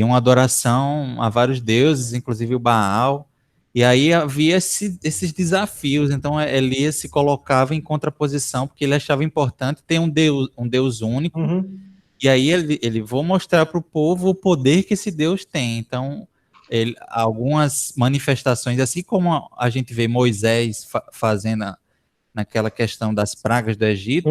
uma adoração a vários deuses, inclusive o Baal, e aí havia esses desafios. Então Elias se colocava em contraposição, porque ele achava importante ter um Deus único, e aí ele vou mostrar para o povo o poder que esse Deus tem. Então, algumas manifestações, assim como a gente vê Moisés fazendo naquela questão das pragas do Egito,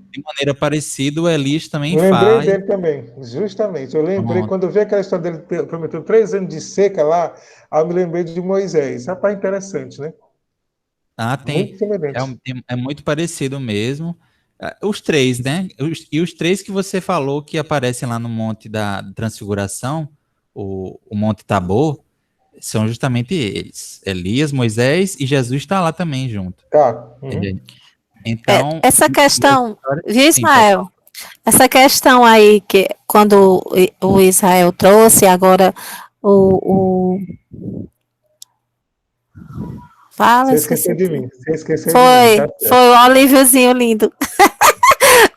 de maneira parecida, o Elias também Lembrei faz. dele também, justamente. Eu lembrei, Pronto. quando eu vi aquela história dele, prometeu 3 anos de seca lá, aí eu me lembrei de Moisés. Rapaz, interessante, né? Muito semelhante. É muito parecido mesmo. Os três, né? E os três que você falou que aparecem lá no Monte da Transfiguração, o Monte Tabor, são justamente eles. Elias, Moisés e Jesus está lá também junto. Tá. Então, Essa questão, viu, sim, pode Ismael? Essa questão aí que quando o Israel trouxe, agora o... Fala, Você esqueci. esqueceu de mim. Você esqueceu de mim, tá certo. Foi o Olíviozinho lindo.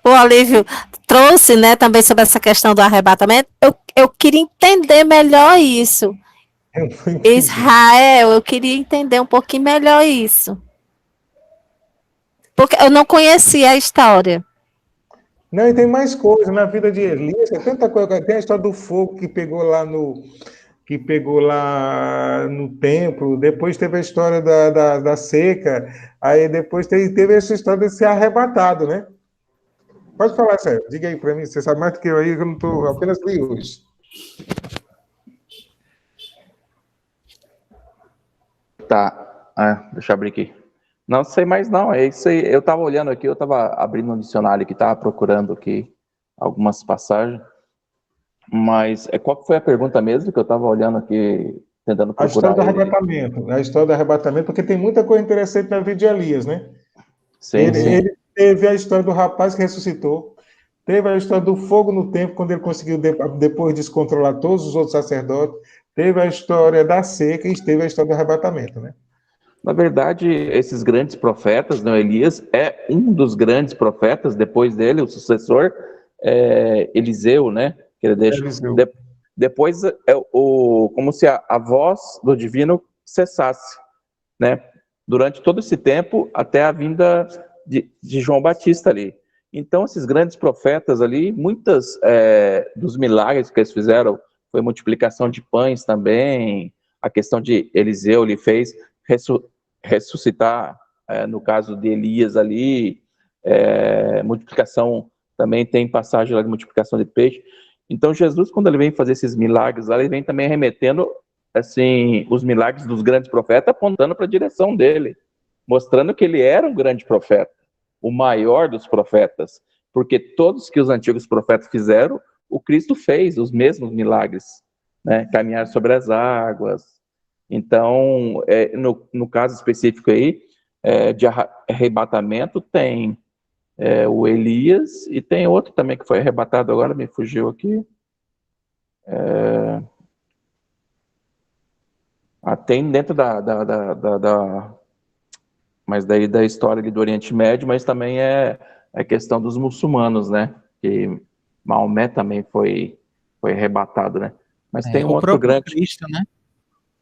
O Olívio trouxe, né, também sobre essa questão do arrebatamento. Eu queria entender melhor isso. Eu não entendi. Israel, eu queria entender um pouquinho melhor isso. Porque eu não conhecia a história. Não, e tem mais coisa na vida de Elias, tem tanta coisa. Tem a história do fogo que pegou lá no templo, depois teve a história da seca, aí depois teve essa história de ser arrebatado, né? Pode falar, Sérgio, diga aí para mim, você sabe mais do que eu aí, eu não estou, apenas li hoje. Tá, deixa eu abrir aqui. Não sei mais não, é isso aí. Eu estava olhando aqui, eu estava abrindo um dicionário aqui, estava procurando aqui algumas passagens, mas qual que foi a pergunta mesmo que eu estava olhando aqui, tentando A história procurar do arrebatamento, a história do arrebatamento, porque tem muita coisa interessante na vida de Elias, né? Sim, Ele teve a história do rapaz que ressuscitou, teve a história do fogo no templo, quando ele conseguiu depois descontrolar todos os outros sacerdotes, teve a história da seca e teve a história do arrebatamento, né? Na verdade, esses grandes profetas, né, Elias é um dos grandes profetas, depois dele, o sucessor, Eliseu, né? Que ele deixa. Eliseu. Depois, como se a voz do divino cessasse, né? Durante todo esse tempo, até a vinda de João Batista ali. Então, esses grandes profetas ali, muitas dos milagres que eles fizeram, foi multiplicação de pães também, a questão de Eliseu, ele fez ressuscitar, no caso de Elias ali, multiplicação, também tem passagem lá de multiplicação de peixe. Então, Jesus, quando ele vem fazer esses milagres, ele vem também remetendo, assim, os milagres dos grandes profetas, apontando para a direção dele, mostrando que ele era um grande profeta, o maior dos profetas, porque todos que os antigos profetas fizeram, o Cristo fez os mesmos milagres, né? Caminhar sobre as águas. Então, no caso específico aí, de arrebatamento, tem o Elias, e tem outro também que foi arrebatado agora, me fugiu aqui. Tem dentro mas daí da história ali do Oriente Médio, mas também é a questão dos muçulmanos, né? Que Maomé também foi arrebatado, né? Mas tem um o outro próprio grande... Cristo,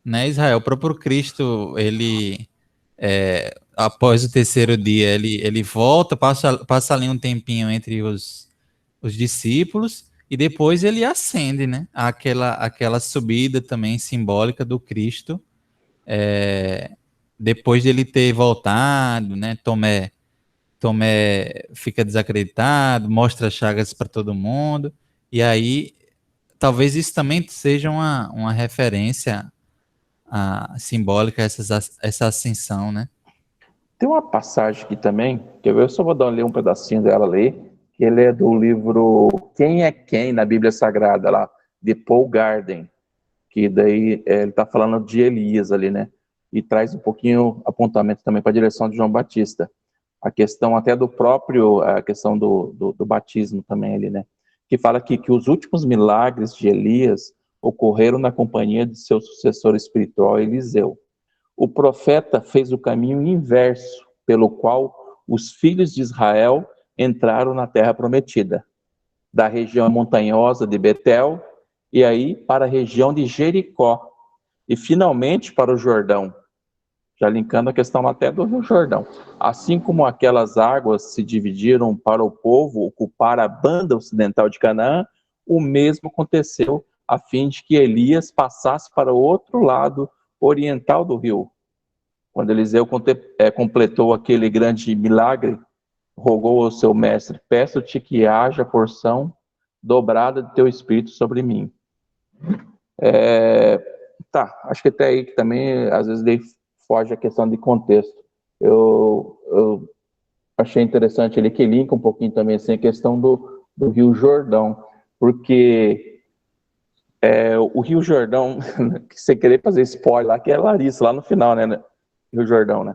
né, Israel? O próprio Cristo, ele, após o terceiro dia, ele volta, passa ali um tempinho entre os discípulos, e depois ele ascende, né? Aquela subida também simbólica do Cristo, depois de ele ter voltado, né? Tomé fica desacreditado, mostra chagas para todo mundo, e aí talvez isso também seja uma referência simbólica a essa ascensão, né? Tem uma passagem aqui também, que eu só vou ler um pedacinho dela ali, que ele é do livro Quem é Quem na Bíblia Sagrada, lá, de Paul Garden, que daí ele está falando de Elias ali, né? E traz um pouquinho apontamento também para a direção de João Batista. A questão até do próprio, a questão do batismo também ali, né? Que fala que os últimos milagres de Elias ocorreram na companhia de seu sucessor espiritual, Eliseu. O profeta fez o caminho inverso, pelo qual os filhos de Israel entraram na terra prometida, da região montanhosa de Betel, e aí para a região de Jericó, e finalmente para o Jordão, já linkando a questão até do Rio Jordão. Assim como aquelas águas se dividiram para o povo ocupar a banda ocidental de Canaã, o mesmo aconteceu a fim de que Elias passasse para o outro lado oriental do rio. Quando Eliseu completou aquele grande milagre, rogou ao seu mestre: peço-te que haja porção dobrada de teu espírito sobre mim. Acho que até aí que também, às vezes, foge a questão de contexto. Eu achei interessante ali que linka um pouquinho também assim, a questão do Rio Jordão, porque o Rio Jordão, que você querer fazer spoiler lá, que é Larissa, lá no final, né, Rio Jordão, né,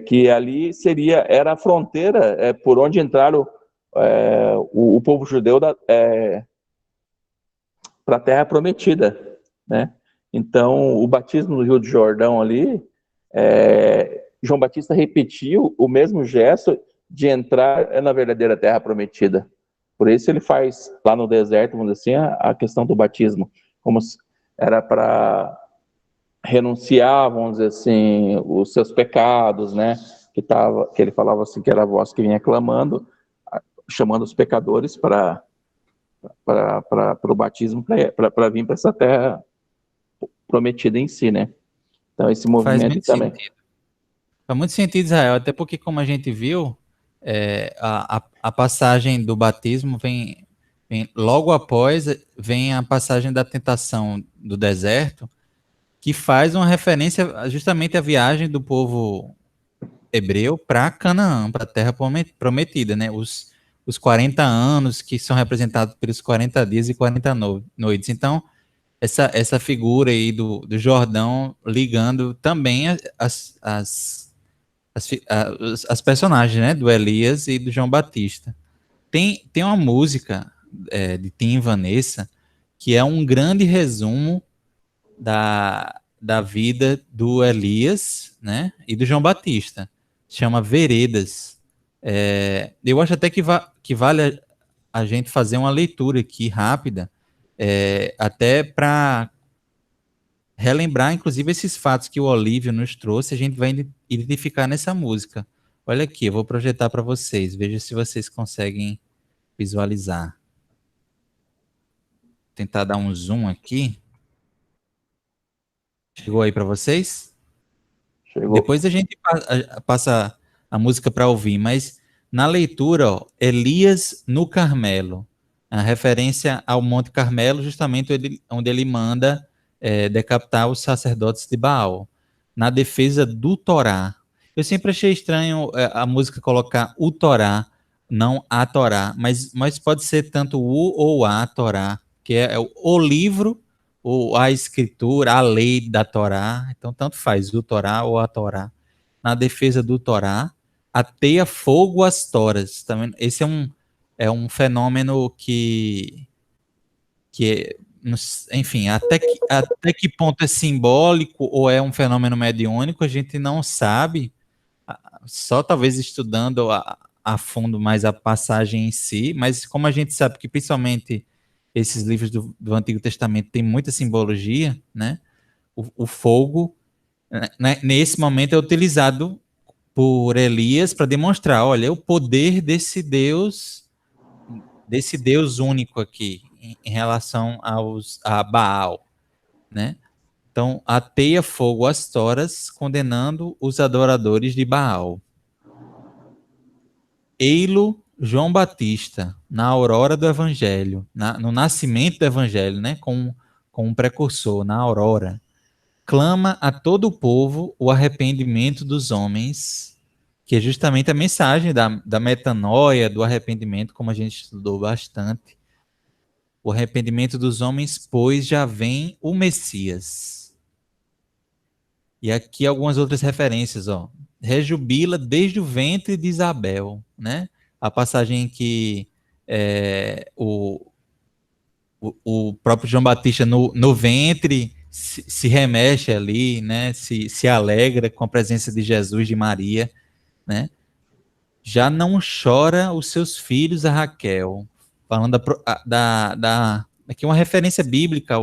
que ali era a fronteira por onde entraram o povo judeu para a Terra Prometida, né? Então, o batismo no Rio de Jordão ali, João Batista repetiu o mesmo gesto de entrar na verdadeira Terra Prometida. Por isso ele faz lá no deserto, vamos dizer assim, a questão do batismo, como era para renunciar, vamos dizer assim, os seus pecados, né? Que ele falava assim, que era a voz que vinha clamando, chamando os pecadores para o batismo, para vir para essa terra prometida em si, né? Então esse movimento também. Faz muito sentido, Israel, até porque, como a gente viu, a passagem do batismo vem logo após, vem a passagem da tentação do deserto, que faz uma referência justamente à viagem do povo hebreu para Canaã, para a terra prometida, né? Os 40 anos que são representados pelos 40 dias e 40 noites. Então, essa figura aí do Jordão ligando também as personagens, né? Do Elias e do João Batista. Tem uma música de Tim e Vanessa que é um grande resumo da vida do Elias, né, e do João Batista. Chama Veredas. Eu acho até que vale a gente fazer uma leitura aqui rápida, até para relembrar, inclusive, esses fatos que o Olívio nos trouxe, a gente vai identificar nessa música. Olha aqui, eu vou projetar para vocês, veja se vocês conseguem visualizar. Tentar dar um zoom aqui. Chegou aí para vocês? Chegou. Depois a gente passa a música para ouvir, mas na leitura, ó, Elias no Carmelo, a referência ao Monte Carmelo, justamente onde ele manda decapitar os sacerdotes de Baal, na defesa do Torá. Eu sempre achei estranho a música colocar o Torá, não a Torá, mas pode ser tanto o ou a Torá, que é o livro, ou a escritura, a lei da Torá, então tanto faz, o Torá ou a Torá. Na defesa do Torá, ateia fogo às toras. Também, esse é um fenômeno que enfim, até que ponto é simbólico ou é um fenômeno mediúnico, a gente não sabe, só talvez estudando a fundo mais a passagem em si, mas como a gente sabe que principalmente esses livros do Antigo Testamento têm muita simbologia, né? O fogo, né, nesse momento é utilizado por Elias para demonstrar, olha, o poder desse Deus único aqui em relação a Baal, né? Então, ateia fogo às toras, condenando os adoradores de Baal. Ei-lo João Batista, na aurora do Evangelho, no nascimento do Evangelho, né? Com um precursor, na aurora, clama a todo o povo o arrependimento dos homens, que é justamente a mensagem da metanoia, do arrependimento, como a gente estudou bastante. o arrependimento dos homens, pois já vem o Messias. E aqui algumas outras referências, ó. Rejubila desde o ventre de Isabel, né? A passagem em que o próprio João Batista no ventre se remexe ali, né? Se alegra com a presença de Jesus, de Maria, né? Já não chora os seus filhos a Raquel, falando aqui uma referência bíblica,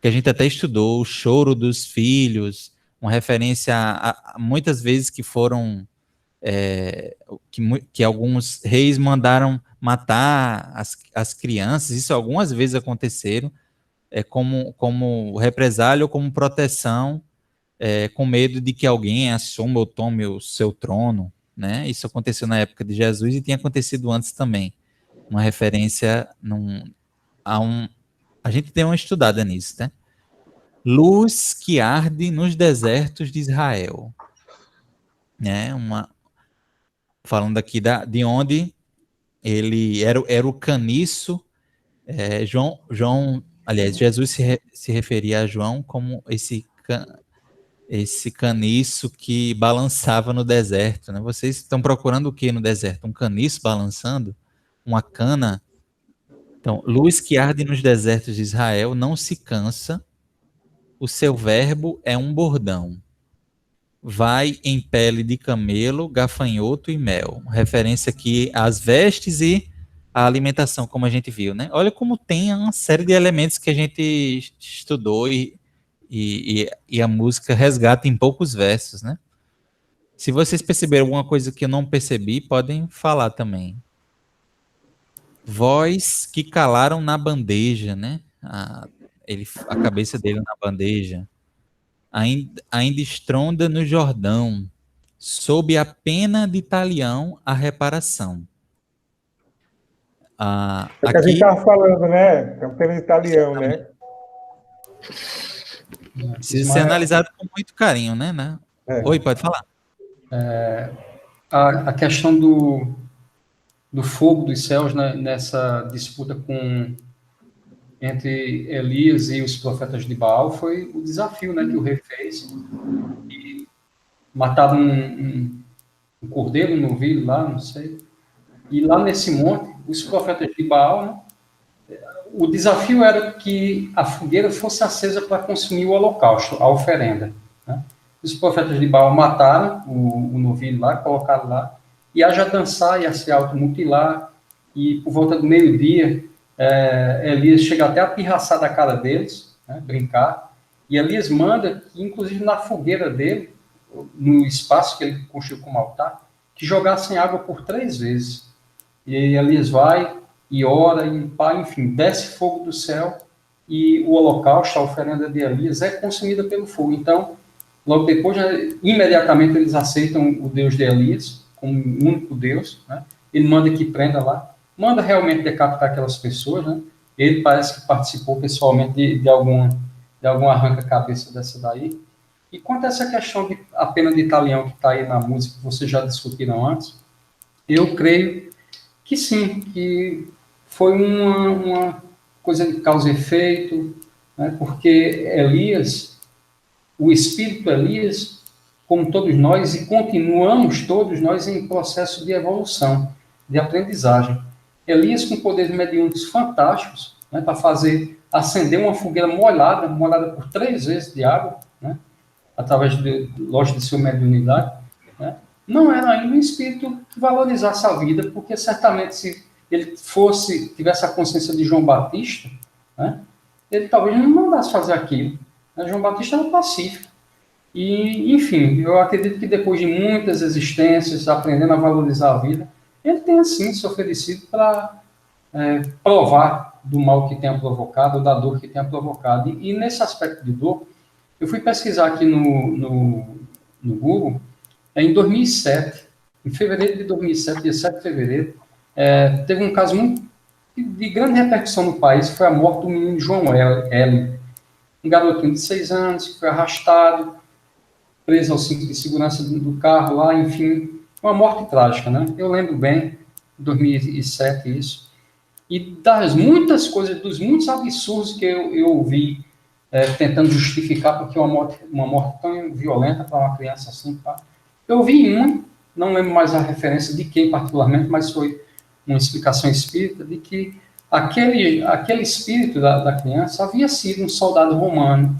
que a gente até estudou, o choro dos filhos, uma referência a muitas vezes que foram, que alguns reis mandaram matar as crianças, isso algumas vezes aconteceram, como represália ou como proteção, com medo de que alguém assuma ou tome o seu trono, né? Isso aconteceu na época de Jesus e tinha acontecido antes também. Uma referência a gente tem uma estudada nisso, né? Luz que arde nos desertos de Israel, né? Falando aqui de onde ele era o caniço. Aliás, Jesus se referia a João como esse caniço que balançava no deserto, né? Vocês estão procurando o que no deserto? Um caniço balançando? Uma cana? Então, luz que arde nos desertos de Israel, não se cansa, o seu verbo é um bordão. Vai em pele de camelo, gafanhoto e mel. Referência aqui às vestes e à alimentação, como a gente viu, né? Olha como tem uma série de elementos que a gente estudou e a música resgata em poucos versos, né? Se vocês perceberam alguma coisa que eu não percebi, podem falar também. Voz que calaram na bandeja, né? A cabeça dele na bandeja. Ainda estronda no Jordão, sob a pena de talião, a reparação. É que a gente estava falando, né? É um tema italiano, né? Precisa ser analisado com muito carinho, né? Oi, pode falar. A questão do fogo dos céus, né, nessa disputa entre Elias e os profetas de Baal foi o desafio, né, que o rei fez. E mataram um cordeiro, um novilho lá, não sei. E lá nesse monte, os profetas de Baal, né, o desafio era que a fogueira fosse acesa para consumir o holocausto, a oferenda. Né? Os profetas de Baal mataram o novilho lá, colocaram lá, e haja dançar e a se automutilar, e por volta do meio-dia, Elias chega até a pirraçar da cara deles, né, brincar, e Elias manda que, inclusive na fogueira dele, no espaço que ele construiu como altar, que jogassem água por 3 vezes. E aí Elias vai e ora, e enfim, desce fogo do céu, e o holocausto, a oferenda de Elias, é consumida pelo fogo. Então, logo depois, imediatamente eles aceitam o Deus de Elias como o único Deus, né? Ele manda que prenda lá, manda realmente decapitar aquelas pessoas, né? Ele parece que participou pessoalmente de algum arranca-cabeça dessa daí. E quanto a essa questão de a pena de talião que está aí na música, que vocês já discutiram antes, eu creio que sim, que foi uma coisa de causa e efeito, né? Porque Elias, o espírito Elias, como todos nós, e continuamos todos nós em processo de evolução, de aprendizagem. Elias com poderes mediúnicos fantásticos, né, para fazer acender uma fogueira molhada por 3 vezes de água, né, através, lógico, de sua mediunidade, né, não era ainda um espírito que valorizasse a vida, porque certamente se ele tivesse a consciência de João Batista, né, ele talvez não mandasse fazer aquilo. Né, João Batista era pacífico. E, enfim, eu acredito que depois de muitas existências, aprendendo a valorizar a vida, ele tenha, sim, se oferecido para provar do mal que tenha provocado, da dor que tenha provocado. E nesse aspecto de dor, eu fui pesquisar aqui no Google, em 2007, em fevereiro de 2007, dia 7 de fevereiro, teve um caso muito de grande repercussão no país, que foi a morte do menino João L., um garotinho de 6 anos, que foi arrastado, preso ao cinto de segurança do carro lá, enfim, uma morte trágica, né? Eu lembro bem, 2007 isso. e das muitas coisas, dos muitos absurdos que eu ouvi tentando justificar porque uma morte tão violenta para uma criança assim, tá? Eu vi não lembro mais a referência de quem particularmente, mas foi uma explicação espírita de que aquele espírito da criança havia sido um soldado romano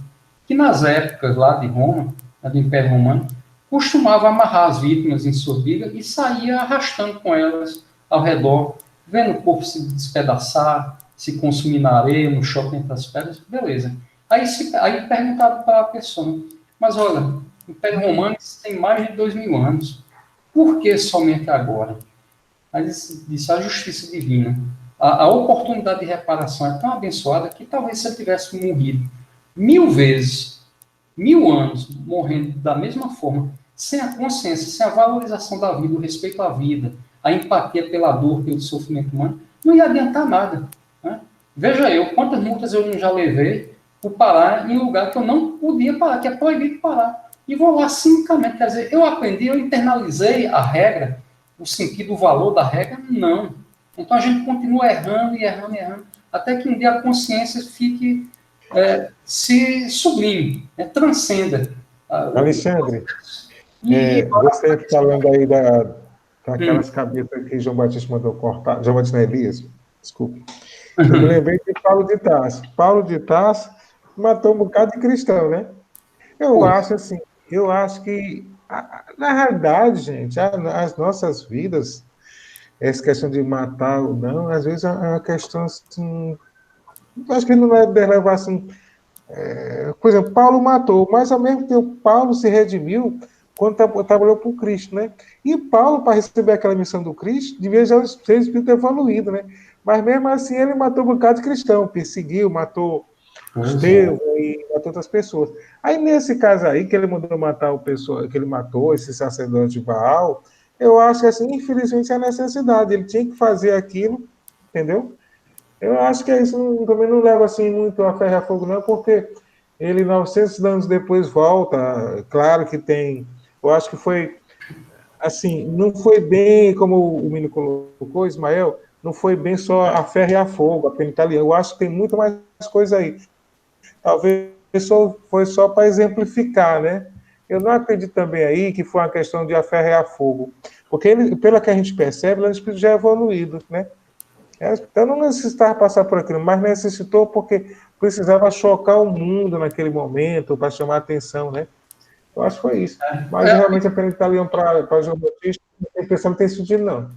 que nas épocas lá de Roma, do Império Romano, costumava amarrar as vítimas em sua biga e saía arrastando com elas ao redor, vendo o corpo se despedaçar, se consumir na areia, no shopping entre as pedras, beleza. Aí perguntaram para a pessoa, mas olha, o Império Romano tem mais de 2000 anos, por que somente agora? Aí disse a justiça divina. A oportunidade de reparação é tão abençoada que talvez se eu tivesse morrido 1000 vezes, 1000 anos, morrendo da mesma forma, sem a consciência, sem a valorização da vida, o respeito à vida, a empatia pela dor, pelo sofrimento humano, não ia adiantar nada. Né? Veja eu, quantas multas eu já levei por parar em um lugar que eu não podia parar, que é proibido parar. E vou lá cinicamente, quer dizer, eu aprendi, eu internalizei a regra, o sentido, o valor da regra, não. Então a gente continua errando e errando e errando, até que um dia a consciência fique, se sublime, transcenda. Alexandre, você falando aí daquelas cabeças que João Batista mandou cortar, João Batista Elias, desculpa. Eu me lembrei de Paulo de Tarso. Paulo de Tarso matou um bocado de cristão, né? Eu acho que, na realidade, gente, as nossas vidas, essa questão de matar ou não, às vezes é uma questão assim, acho que não deve levar assim. Por exemplo, Paulo matou, mas ao mesmo tempo Paulo se redimiu quando trabalhou por Cristo, né? E Paulo, para receber aquela missão do Cristo, devia já ser espírito evoluído, né? Mas mesmo assim ele matou um bocado de cristão, perseguiu, matou Estevão e matou outras pessoas. Aí nesse caso aí, que ele mandou matar que ele matou esse sacerdote de Baal, eu acho que assim, infelizmente é a necessidade, ele tinha que fazer aquilo, entendeu? Eu acho que isso também não leva assim muito a ferro e a fogo, não, porque ele 900 anos depois volta. Claro que tem. Eu acho que foi assim, não foi bem como o Mino colocou, Ismael, não foi bem só a ferro e a fogo, a penitalia. Eu acho que tem muito mais coisa aí. Talvez foi só para exemplificar, né? Eu não acredito também aí que foi uma questão de a ferro e a fogo, porque ele, pelo que a gente percebe, ele é um espírito já evoluído, né? Então não necessitava passar por aquilo, mas necessitou porque precisava chocar o mundo naquele momento, para chamar a atenção, né? Eu acho que foi isso. Mas realmente a penitalião para João Batista, a impressão não tem sentido, não.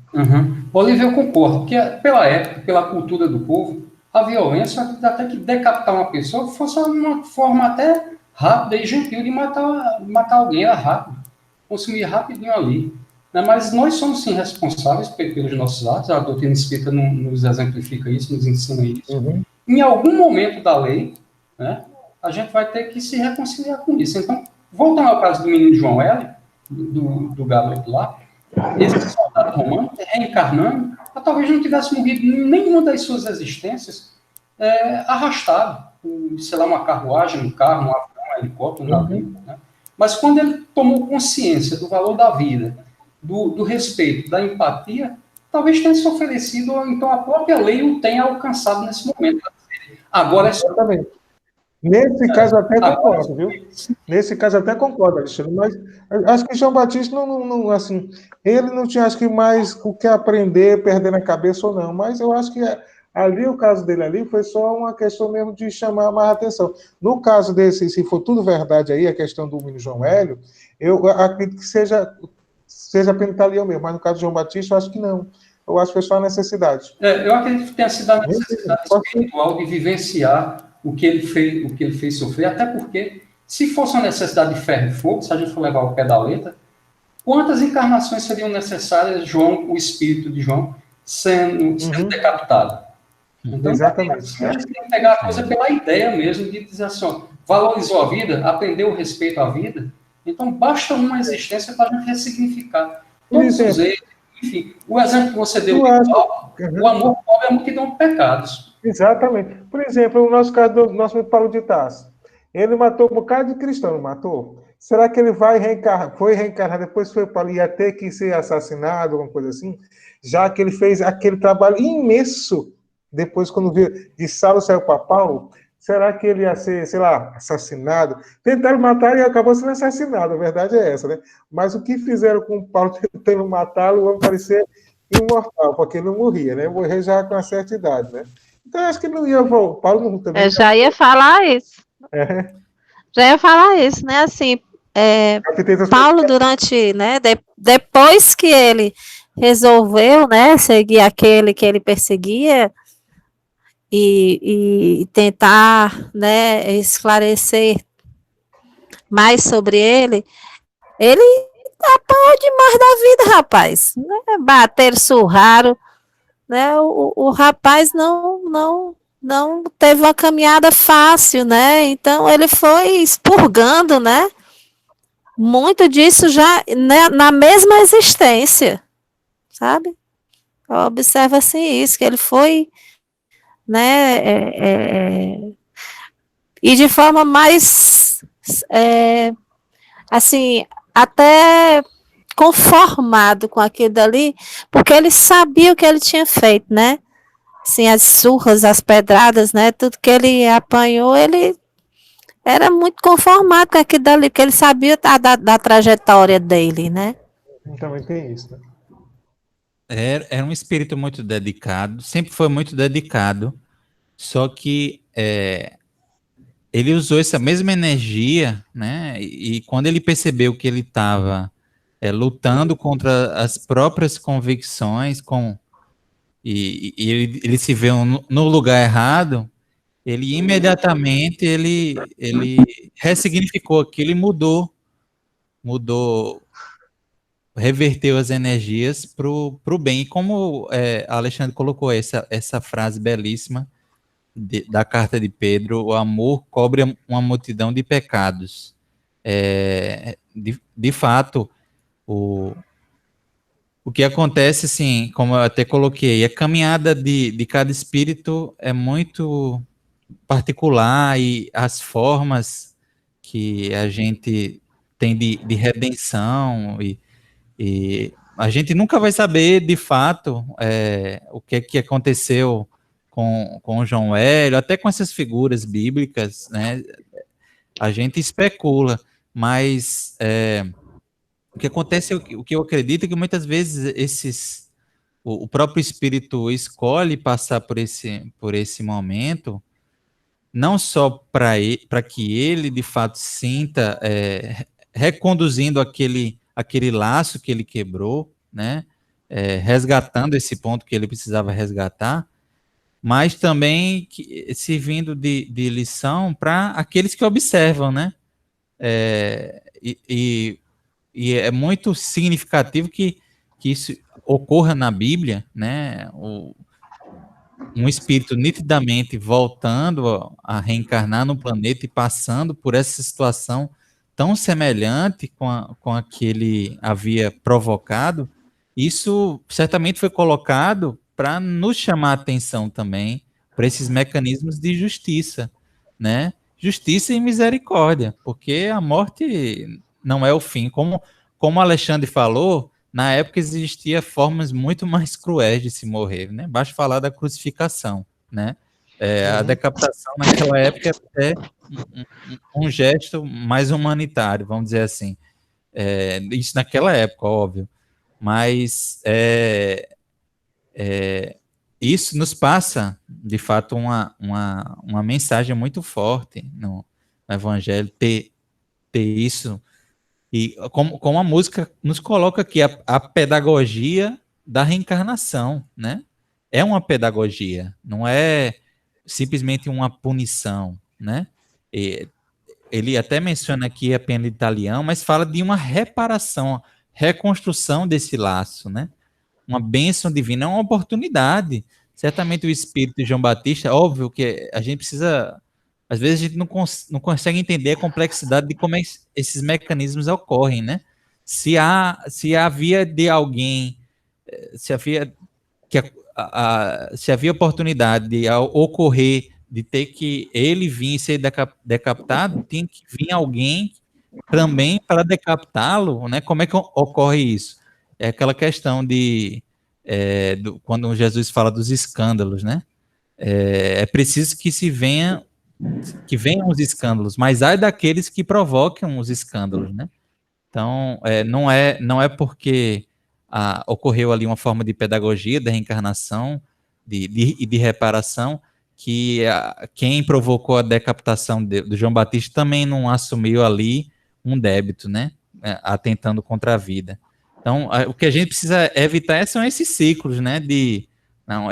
Olívio, eu concordo, porque pela época, pela cultura do povo, a violência, até que decapitar uma pessoa, fosse uma forma até rápida e gentil de matar alguém, era rápido, consumir rapidinho ali. Né? Mas nós somos, sim, responsáveis pelos nossos atos, a doutrina espírita nos exemplifica isso, nos ensina isso. Em algum momento da lei, né, a gente vai ter que se reconciliar com isso. Então, voltando ao caso do menino João L., do garoto lá, esse soldado romano, reencarnando, talvez não tivesse morrido em nenhuma das suas existências arrastado, sei lá, uma carruagem, um carro, um helicóptero, um navio. Né? Mas quando ele tomou consciência do valor da vida, do respeito, da empatia, talvez tenha se oferecido, ou então a própria lei o tenha alcançado nesse momento. Agora é exatamente. Nesse caso até concordo, viu? Nesse caso até concordo, Alexandre, mas acho que João Batista não assim, ele não tinha, acho que mais o que aprender, perdendo a cabeça ou não, mas eu acho que ali, o caso dele ali, foi só uma questão mesmo de chamar mais atenção. No caso desse, se for tudo verdade aí, a questão do menino João Hélio, eu acredito que seja penitalião mesmo, mas no caso de João Batista, eu acho que não. Eu acho que foi só a necessidade. Eu acredito que tenha sido a necessidade espiritual de vivenciar o que ele fez sofrer, até porque, se fosse uma necessidade de ferro e fogo, se a gente for levar o pé da letra, quantas encarnações seriam necessárias, o espírito de João, sendo decapitado? Então, exatamente. A gente tem que pegar a coisa pela ideia mesmo, de dizer assim, ó, valorizou a vida, aprendeu o respeito à vida, então basta uma existência para a gente ressignificar todos os erros. Enfim, o exemplo que você deu, o amor pobre é a multidão de pecados. Exatamente. Por exemplo, no nosso caso do nosso Paulo de Tarso, ele matou um bocado de cristão, não matou? Será que ele foi reencarnar, depois foi para ali, ia ter que ser assassinado, alguma coisa assim? Já que ele fez aquele trabalho imenso depois quando viu de Saulo saiu para Paulo, será que ele ia ser, sei lá, assassinado? Tentaram matar e acabou sendo assassinado, a verdade é essa, né? Mas o que fizeram com Paulo tentando matá-lo, o homem parecia imortal, porque ele não morria, né? Morrer já com uma certa idade, né? Então, eu acho que não ia voltar. Paulo não, também. Eu já ia falar isso. Já ia falar isso, né? Assim, Paulo durante, né? Depois que ele resolveu, né? Seguir aquele que ele perseguia e tentar, né? Esclarecer mais sobre ele apanhou demais da vida, rapaz. Né? Bateram, surraram, né? O rapaz não teve uma caminhada fácil, né? Então ele foi expurgando, né? Muito disso já né, na mesma existência, sabe? Observa assim isso, que ele foi, né? E de forma mais, assim, até conformado com aquilo dali, porque ele sabia o que ele tinha feito, né? Assim, as surras, as pedradas, né? Tudo que ele apanhou, ele era muito conformado com aquilo dali, porque ele sabia da trajetória dele, né? Também tem isso, né? Era um espírito muito dedicado, sempre foi muito dedicado, só que ele usou essa mesma energia, né? E quando ele percebeu que ele estava lutando contra as próprias convicções, e ele se vê no lugar errado, ele imediatamente ele ressignificou aquilo e mudou, reverteu as energias pro bem. E como Alexandre colocou essa frase belíssima da carta de Pedro, o amor cobre uma multidão de pecados. De fato, o que acontece, assim, como eu até coloquei, a caminhada de cada espírito é muito particular e as formas que a gente tem de redenção e a gente nunca vai saber de fato o que é que aconteceu com João Hélio, até com essas figuras bíblicas, né? A gente especula, mas o que acontece, o que eu acredito é que muitas vezes o próprio espírito escolhe passar por esse momento, não só para que ele de fato sinta reconduzindo aquele laço que ele quebrou, né? Resgatando esse ponto que ele precisava resgatar, mas também servindo de lição para aqueles que observam, né? E é muito significativo que isso ocorra na Bíblia, né? Um espírito nitidamente voltando a reencarnar no planeta e passando por essa situação tão semelhante com a que ele havia provocado, isso certamente foi colocado para nos chamar a atenção também para esses mecanismos de justiça, né? Justiça e misericórdia, porque a morte não é o fim. Como Alexandre falou, na época existia formas muito mais cruéis de se morrer, né? Basta falar da crucificação, né? A decapitação naquela época é um gesto mais humanitário, vamos dizer assim. Isso naquela época, óbvio. Mas isso nos passa, de fato, uma mensagem muito forte no Evangelho, ter isso. E como a música nos coloca aqui, a pedagogia da reencarnação, né? É uma pedagogia, não é simplesmente uma punição, né? Ele até menciona aqui a pena de Italião, mas fala de uma reparação, reconstrução desse laço, né? Uma bênção divina, é uma oportunidade. Certamente o espírito de João Batista, óbvio que a gente precisa, às vezes a gente não consegue entender a complexidade de como esses mecanismos ocorrem, né? Se havia de alguém, se havia se havia oportunidade de ocorrer de ter que ele vir ser decapitado, tem que vir alguém também para decapitá-lo, né? Como é que ocorre isso? É aquela questão quando Jesus fala dos escândalos, né? é preciso que venham os escândalos, mas ai daqueles que provocam os escândalos, né? Então, não é porque ocorreu ali uma forma de pedagogia, de reencarnação e de reparação, que quem provocou a decapitação do João Batista também não assumiu ali um débito, né? Atentando contra a vida. Então, o que a gente precisa evitar são esses ciclos, né? Não,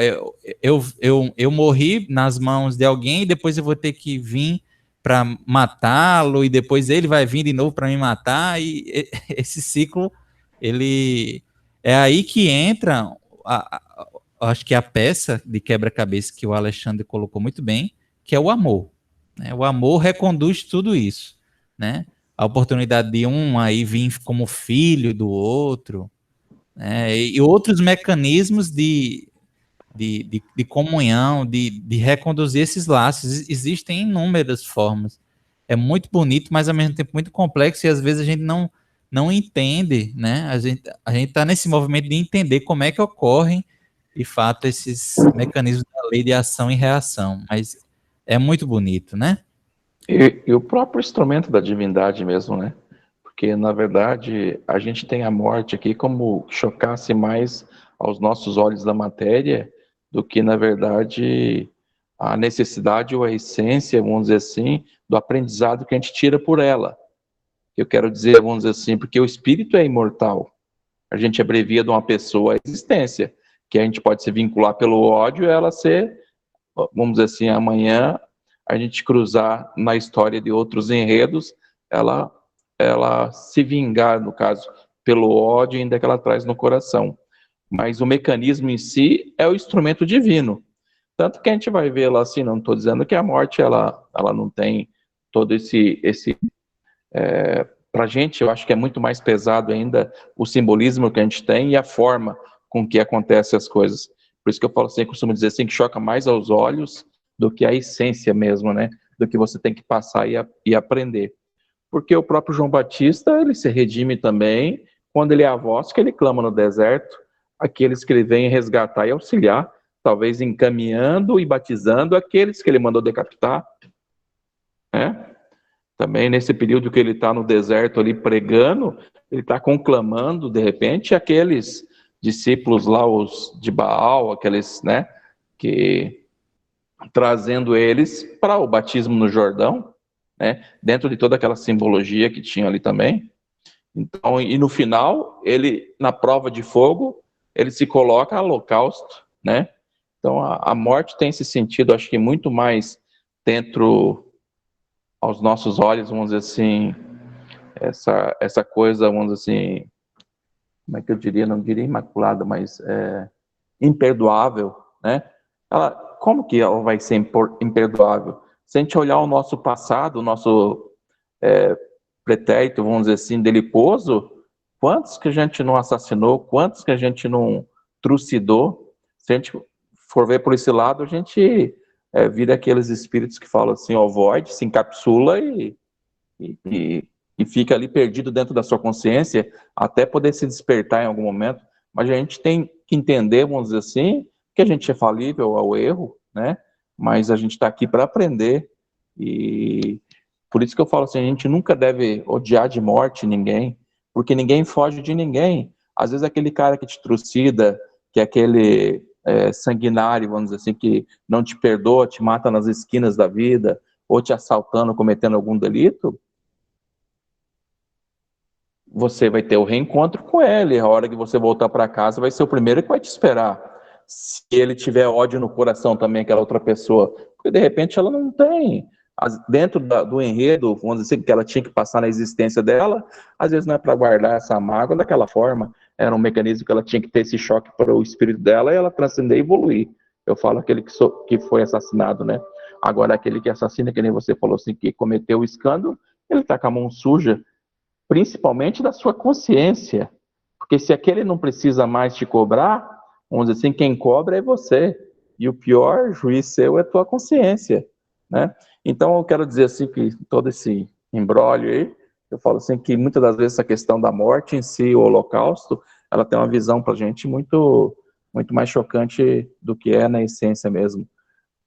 eu morri nas mãos de alguém e depois eu vou ter que vir para matá-lo e depois ele vai vir de novo para me matar, e esse ciclo, ele é aí que entra acho que a peça de quebra-cabeça que o Alexandre colocou muito bem, que é o amor, né? O amor reconduz tudo isso, né? A oportunidade de um aí vir como filho do outro, né? E outros mecanismos de comunhão, de reconduzir esses laços. Existem inúmeras formas. É muito bonito, mas ao mesmo tempo muito complexo, e às vezes a gente não entende, né? A gente está nesse movimento de entender como é que ocorrem, de fato, esses mecanismos da lei de ação e reação. Mas é muito bonito, né? E o próprio instrumento da divindade mesmo, né? Porque, na verdade, a gente tem a morte aqui como chocasse mais aos nossos olhos da matéria do que, na verdade, a necessidade ou a essência, vamos dizer assim, do aprendizado que a gente tira por ela. Eu quero dizer, vamos dizer assim, porque o espírito é imortal. A gente abrevia de uma pessoa a existência, que a gente pode se vincular pelo ódio e ela ser, vamos dizer assim, amanhã a gente cruzar na história de outros enredos, ela se vingar, no caso, pelo ódio ainda que ela traz no coração. Mas o mecanismo em si é o instrumento divino. Tanto que a gente vai ver lá assim, não estou dizendo que a morte ela não tem todo esse para a gente, eu acho que é muito mais pesado ainda o simbolismo que a gente tem e a forma com que acontecem as coisas. Por isso que eu falo assim, eu costumo dizer assim, que choca mais aos olhos do que a essência mesmo, né? Do que você tem que passar e aprender. Porque o próprio João Batista, ele se redime também quando ele é a voz que ele clama no deserto, aqueles que ele vem resgatar e auxiliar, talvez encaminhando e batizando aqueles que ele mandou decapitar, né? Também nesse período que ele está no deserto ali pregando, ele está conclamando, de repente, aqueles discípulos lá, os de Baal, aqueles, né, que trazendo eles para o batismo no Jordão, né, dentro de toda aquela simbologia que tinha ali também. Então, e no final, ele, na prova de fogo, ele se coloca a holocausto, né? Então, a morte tem esse sentido, acho que muito mais dentro aos nossos olhos, vamos dizer assim, essa coisa, vamos dizer assim, como é que eu diria, não diria imaculada, mas imperdoável, né? Como que ela vai ser imperdoável? Se a gente olhar o nosso passado, o nosso pretérito, vamos dizer assim, deliposo, quantos que a gente não assassinou, quantos que a gente não trucidou? Se a gente for ver por esse lado, a gente vira aqueles espíritos que falam assim, ovoide, se encapsula e fica ali perdido dentro da sua consciência, até poder se despertar em algum momento. Mas a gente tem que entender, vamos dizer assim, que a gente é falível ao erro, né? Mas a gente está aqui para aprender, e por isso que eu falo assim, a gente nunca deve odiar de morte ninguém, porque ninguém foge de ninguém. Às vezes aquele cara que te trucida, que é aquele sanguinário, vamos dizer assim, que não te perdoa, te mata nas esquinas da vida, ou te assaltando, cometendo algum delito, você vai ter o reencontro com ele. A hora que você voltar para casa, vai ser o primeiro que vai te esperar. Se ele tiver ódio no coração também, aquela outra pessoa, porque de repente ela não tem, dentro do enredo, vamos dizer que ela tinha que passar na existência dela, às vezes não é para guardar essa mágoa daquela forma, era um mecanismo que ela tinha que ter esse choque para o espírito dela e ela transcender e evoluir. Eu falo aquele que foi assassinado, né? Agora aquele que assassina, que nem você falou assim, que cometeu o escândalo, ele está com a mão suja, principalmente da sua consciência, porque se aquele não precisa mais te cobrar, vamos dizer assim, quem cobra é você, e o pior juiz seu é a tua consciência, né? Então eu quero dizer assim que todo esse imbróglio aí, eu falo assim que muitas das vezes essa questão da morte em si, o holocausto, ela tem uma visão pra gente muito, muito mais chocante do que é na essência mesmo.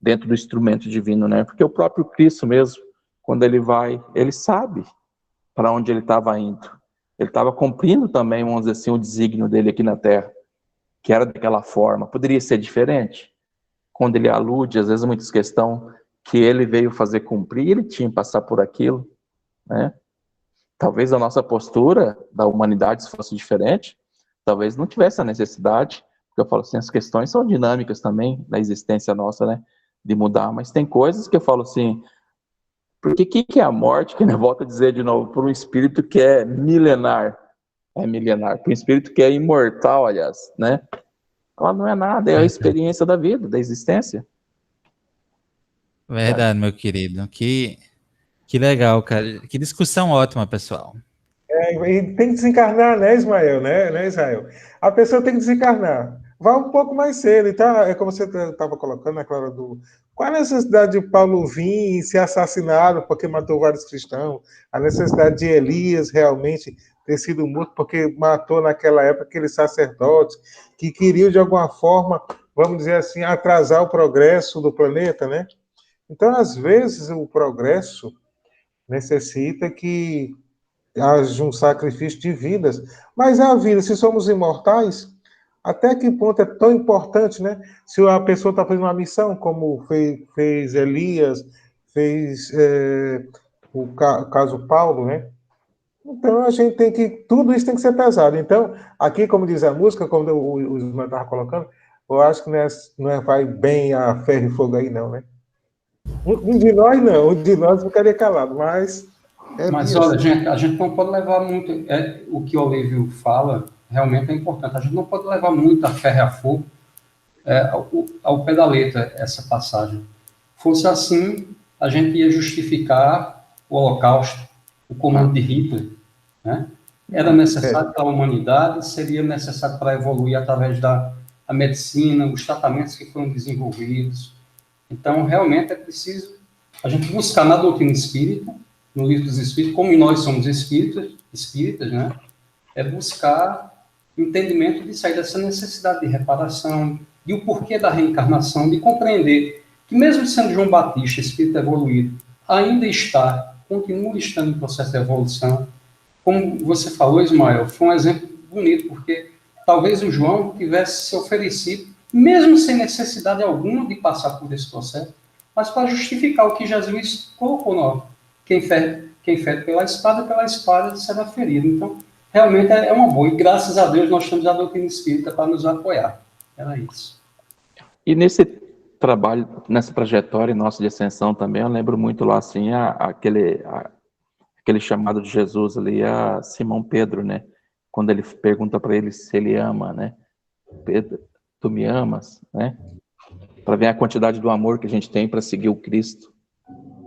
dentro do instrumento divino, né? Porque o próprio Cristo mesmo, quando ele vai, ele sabe para onde ele estava indo. Ele estava cumprindo também, vamos dizer assim, o desígnio dele aqui na Terra, que era daquela forma. Poderia ser diferente? Quando ele alude, às vezes, muitas questões que ele veio fazer cumprir, ele tinha que passar por aquilo, né? Talvez a nossa postura da humanidade, se fosse diferente, talvez não tivesse a necessidade, porque eu falo assim, as questões são dinâmicas também da existência nossa, né? De mudar, mas tem coisas que eu falo assim, porque o que é a morte, que eu volto a dizer de novo, para um espírito que é milenar, para um espírito que é imortal, aliás, né? Ela não é nada, é a experiência da vida, da existência. Verdade, meu querido. Que legal, cara. Que discussão ótima, pessoal. E tem que desencarnar, né, Ismael? Né, Israel? A pessoa tem que desencarnar. Vá um pouco mais cedo. Então, é como você estava colocando, né, Clara, qual a necessidade de Paulo vir e ser assassinado porque matou vários cristãos? A necessidade de Elias realmente ter sido morto porque matou naquela época aqueles sacerdotes que queriam, de alguma forma, vamos dizer assim, atrasar o progresso do planeta, né? Então, às vezes, o progresso necessita que haja um sacrifício de vidas. Mas a vida, se somos imortais, até que ponto é tão importante, né? Se a pessoa está fazendo uma missão, como fez Elias, fez o caso Paulo, né? Então a gente tem que, tudo isso tem que ser pesado. Então, aqui, como diz a música, como o Ismael estava colocando, eu acho que não é vai bem a ferro e fogo aí, não, né? Um de nós não, um de nós ficaria calado, mas Mas olha, gente, a gente não pode levar muito. O que o Olívio fala realmente é importante. A gente não pode levar muito a ferro e a fogo ao pé da letra, essa passagem. Fosse assim, a gente ia justificar o Holocausto, o comando de Hitler, né? Era necessário para a humanidade, seria necessário para evoluir através da medicina, os tratamentos que foram desenvolvidos. Então, realmente é preciso a gente buscar na doutrina espírita, no livro dos espíritos, como nós somos espíritas, né? É buscar entendimento de sair dessa necessidade de reparação, de o porquê da reencarnação, de compreender que mesmo sendo João Batista, espírito evoluído, ainda continua estando em processo de evolução. Como você falou, Ismael, foi um exemplo bonito, porque talvez o João tivesse se oferecido, mesmo sem necessidade alguma de passar por esse processo, mas para justificar o que Jesus colocou no quem fere pela espada será ferido. Então, realmente é uma boa. E graças a Deus nós temos a doutrina espírita para nos apoiar. Era isso. E nesse trabalho, nessa trajetória nossa de ascensão também, eu lembro muito lá, assim, aquele chamado de Jesus ali a Simão Pedro, né? Quando ele pergunta para ele se ele ama, né? Pedro, tu me amas, né? Para ver a quantidade do amor que a gente tem para seguir o Cristo.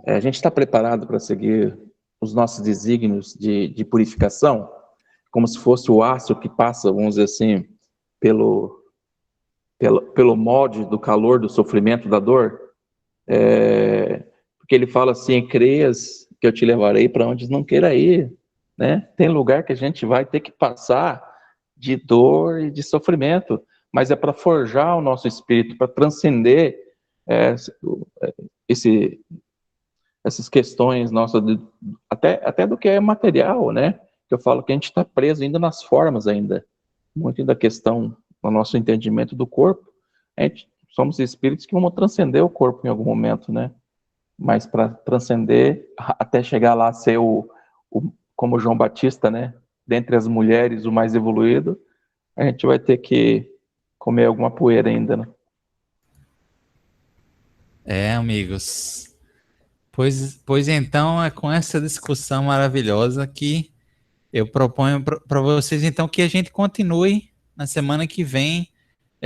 A gente está preparado para seguir os nossos desígnios de purificação, como se fosse o aço que passa, vamos dizer assim, pelo molde do calor, do sofrimento, da dor. Porque ele fala assim, creias que eu te levarei para onde não queira ir, né? Tem lugar que a gente vai ter que passar de dor e de sofrimento, mas é para forjar o nosso espírito, para transcender essas questões nossas, até do que é material, né? Que eu falo que a gente está preso ainda nas formas ainda, muito da questão do nosso entendimento do corpo. Somos espíritos que vão transcender o corpo em algum momento, né? Mas para transcender, até chegar lá a ser como João Batista, né? Dentre as mulheres, o mais evoluído, a gente vai ter que comer alguma poeira ainda, né? Amigos. Pois então, é com essa discussão maravilhosa que eu proponho para vocês, então, que a gente continue na semana que vem.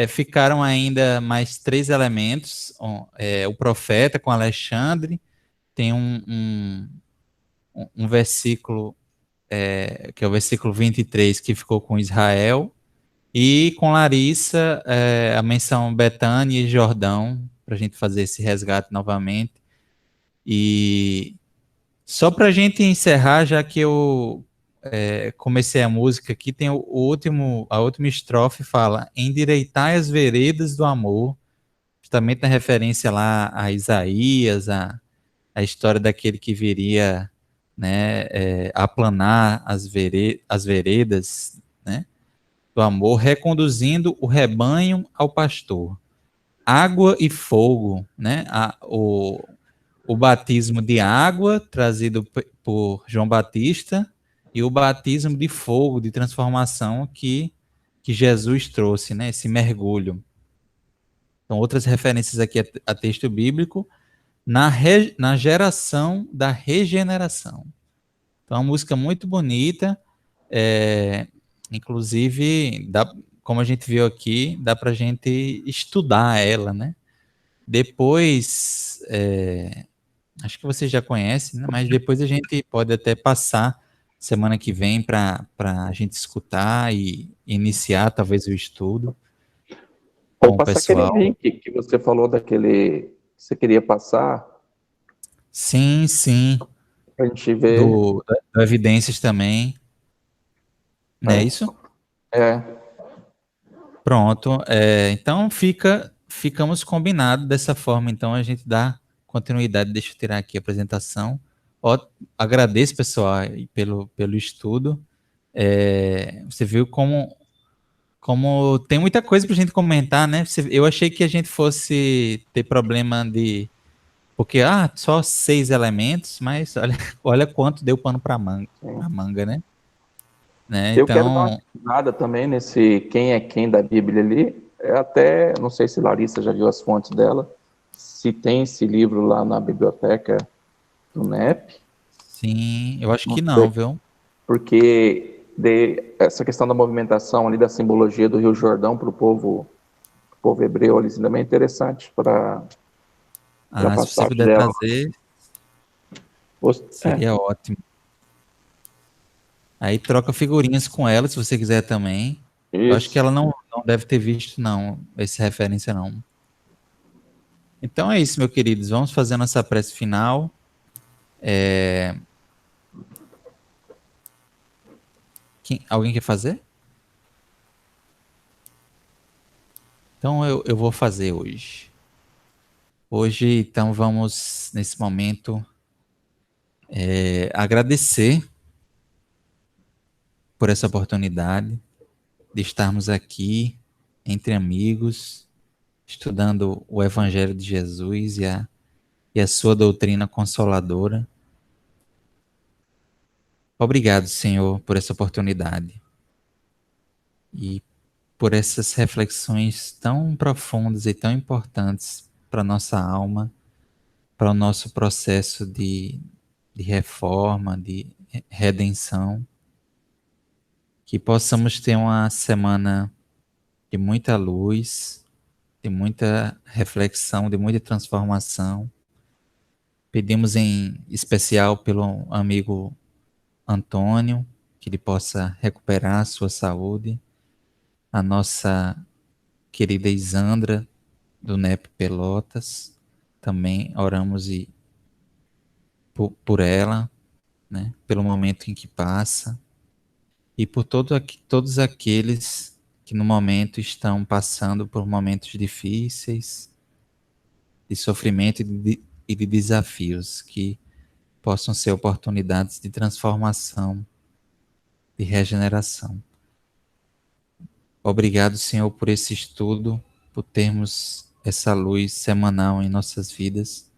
Ficaram ainda mais 3 elementos. O profeta com Alexandre, tem um versículo, que é o versículo 23, que ficou com Israel, e com Larissa, a menção Betânia e Jordão, para a gente fazer esse resgate novamente. E só para a gente encerrar, já que eu comecei a música aqui, tem a última estrofe fala: endireitai as veredas do amor, justamente na referência lá a Isaías, a história daquele que viria, né, aplanar as veredas, né, do amor, reconduzindo o rebanho ao pastor. Água e fogo, né, o batismo de água trazido por João Batista e o batismo de fogo, de transformação que Jesus trouxe, né, esse mergulho. Então, outras referências aqui a texto bíblico, na geração da regeneração. Então, é uma música muito bonita, inclusive, como a gente viu aqui, dá para a gente estudar ela, né? Depois, acho que você já conhece, né? Mas depois a gente pode até passar semana que vem para a gente escutar e iniciar talvez o estudo com Ou o passar aquele pessoal. link que você falou daquele que você queria passar, Sim, sim. para a gente ver. Do Evidências também. Não é isso? É, Pronto. Então ficamos combinados dessa forma. Então a gente dá continuidade. Deixa eu tirar aqui a apresentação. Agradeço, pessoal, aí pelo estudo. Você viu como tem muita coisa para a gente comentar, né? Eu achei que a gente fosse ter problema de. Porque, só 6 elementos, mas olha quanto deu pano para manga, né? eu quero dar uma Então, estudada também nesse quem é quem da Bíblia ali. Até, não sei se Larissa já viu as fontes dela, se tem esse livro lá na biblioteca do NEP. sim, eu acho que Não não, sei. viu? Porque essa questão da movimentação ali, da simbologia do Rio Jordão para o povo hebreu ali, assim, também é interessante para a Se você passagem puder dela. trazer, É, seria ótimo. Aí troca figurinhas com ela, se você quiser também. Eu acho que isso. ela não deve ter visto, não, essa referência, não. Então é isso, meus queridos. Vamos fazer nossa prece final. Alguém quer fazer? Então eu vou fazer hoje. Hoje, então, vamos, nesse momento, agradecer por essa oportunidade de estarmos aqui entre amigos, estudando o Evangelho de Jesus e a sua doutrina consoladora. Obrigado, Senhor, por essa oportunidade e por essas reflexões tão profundas e tão importantes para a nossa alma, para o nosso processo de reforma, de redenção. Que possamos ter uma semana de muita luz, de muita reflexão, de muita transformação. Pedimos em especial pelo amigo Antônio, que ele possa recuperar a sua saúde. A nossa querida Isandra, do NEP Pelotas, também oramos por ela, né, pelo momento em que passa, e por todos aqueles que no momento estão passando por momentos difíceis, de sofrimento e de desafios, que possam ser oportunidades de transformação, de regeneração. Obrigado, Senhor, por esse estudo, por termos essa luz semanal em nossas vidas.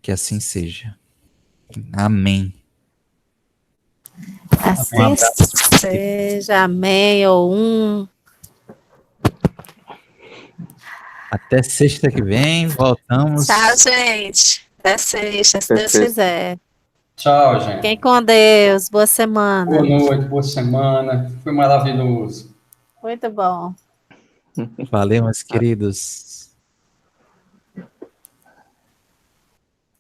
Que assim seja. Amém. Assim seja, amém, ou Até sexta que vem, voltamos. Tchau, gente. Até sexta, se Deus Perfeito. quiser. Tchau, gente. Fiquem com Deus. Boa semana. Boa noite, boa semana. Foi maravilhoso. Muito bom. Valeu, meus queridos.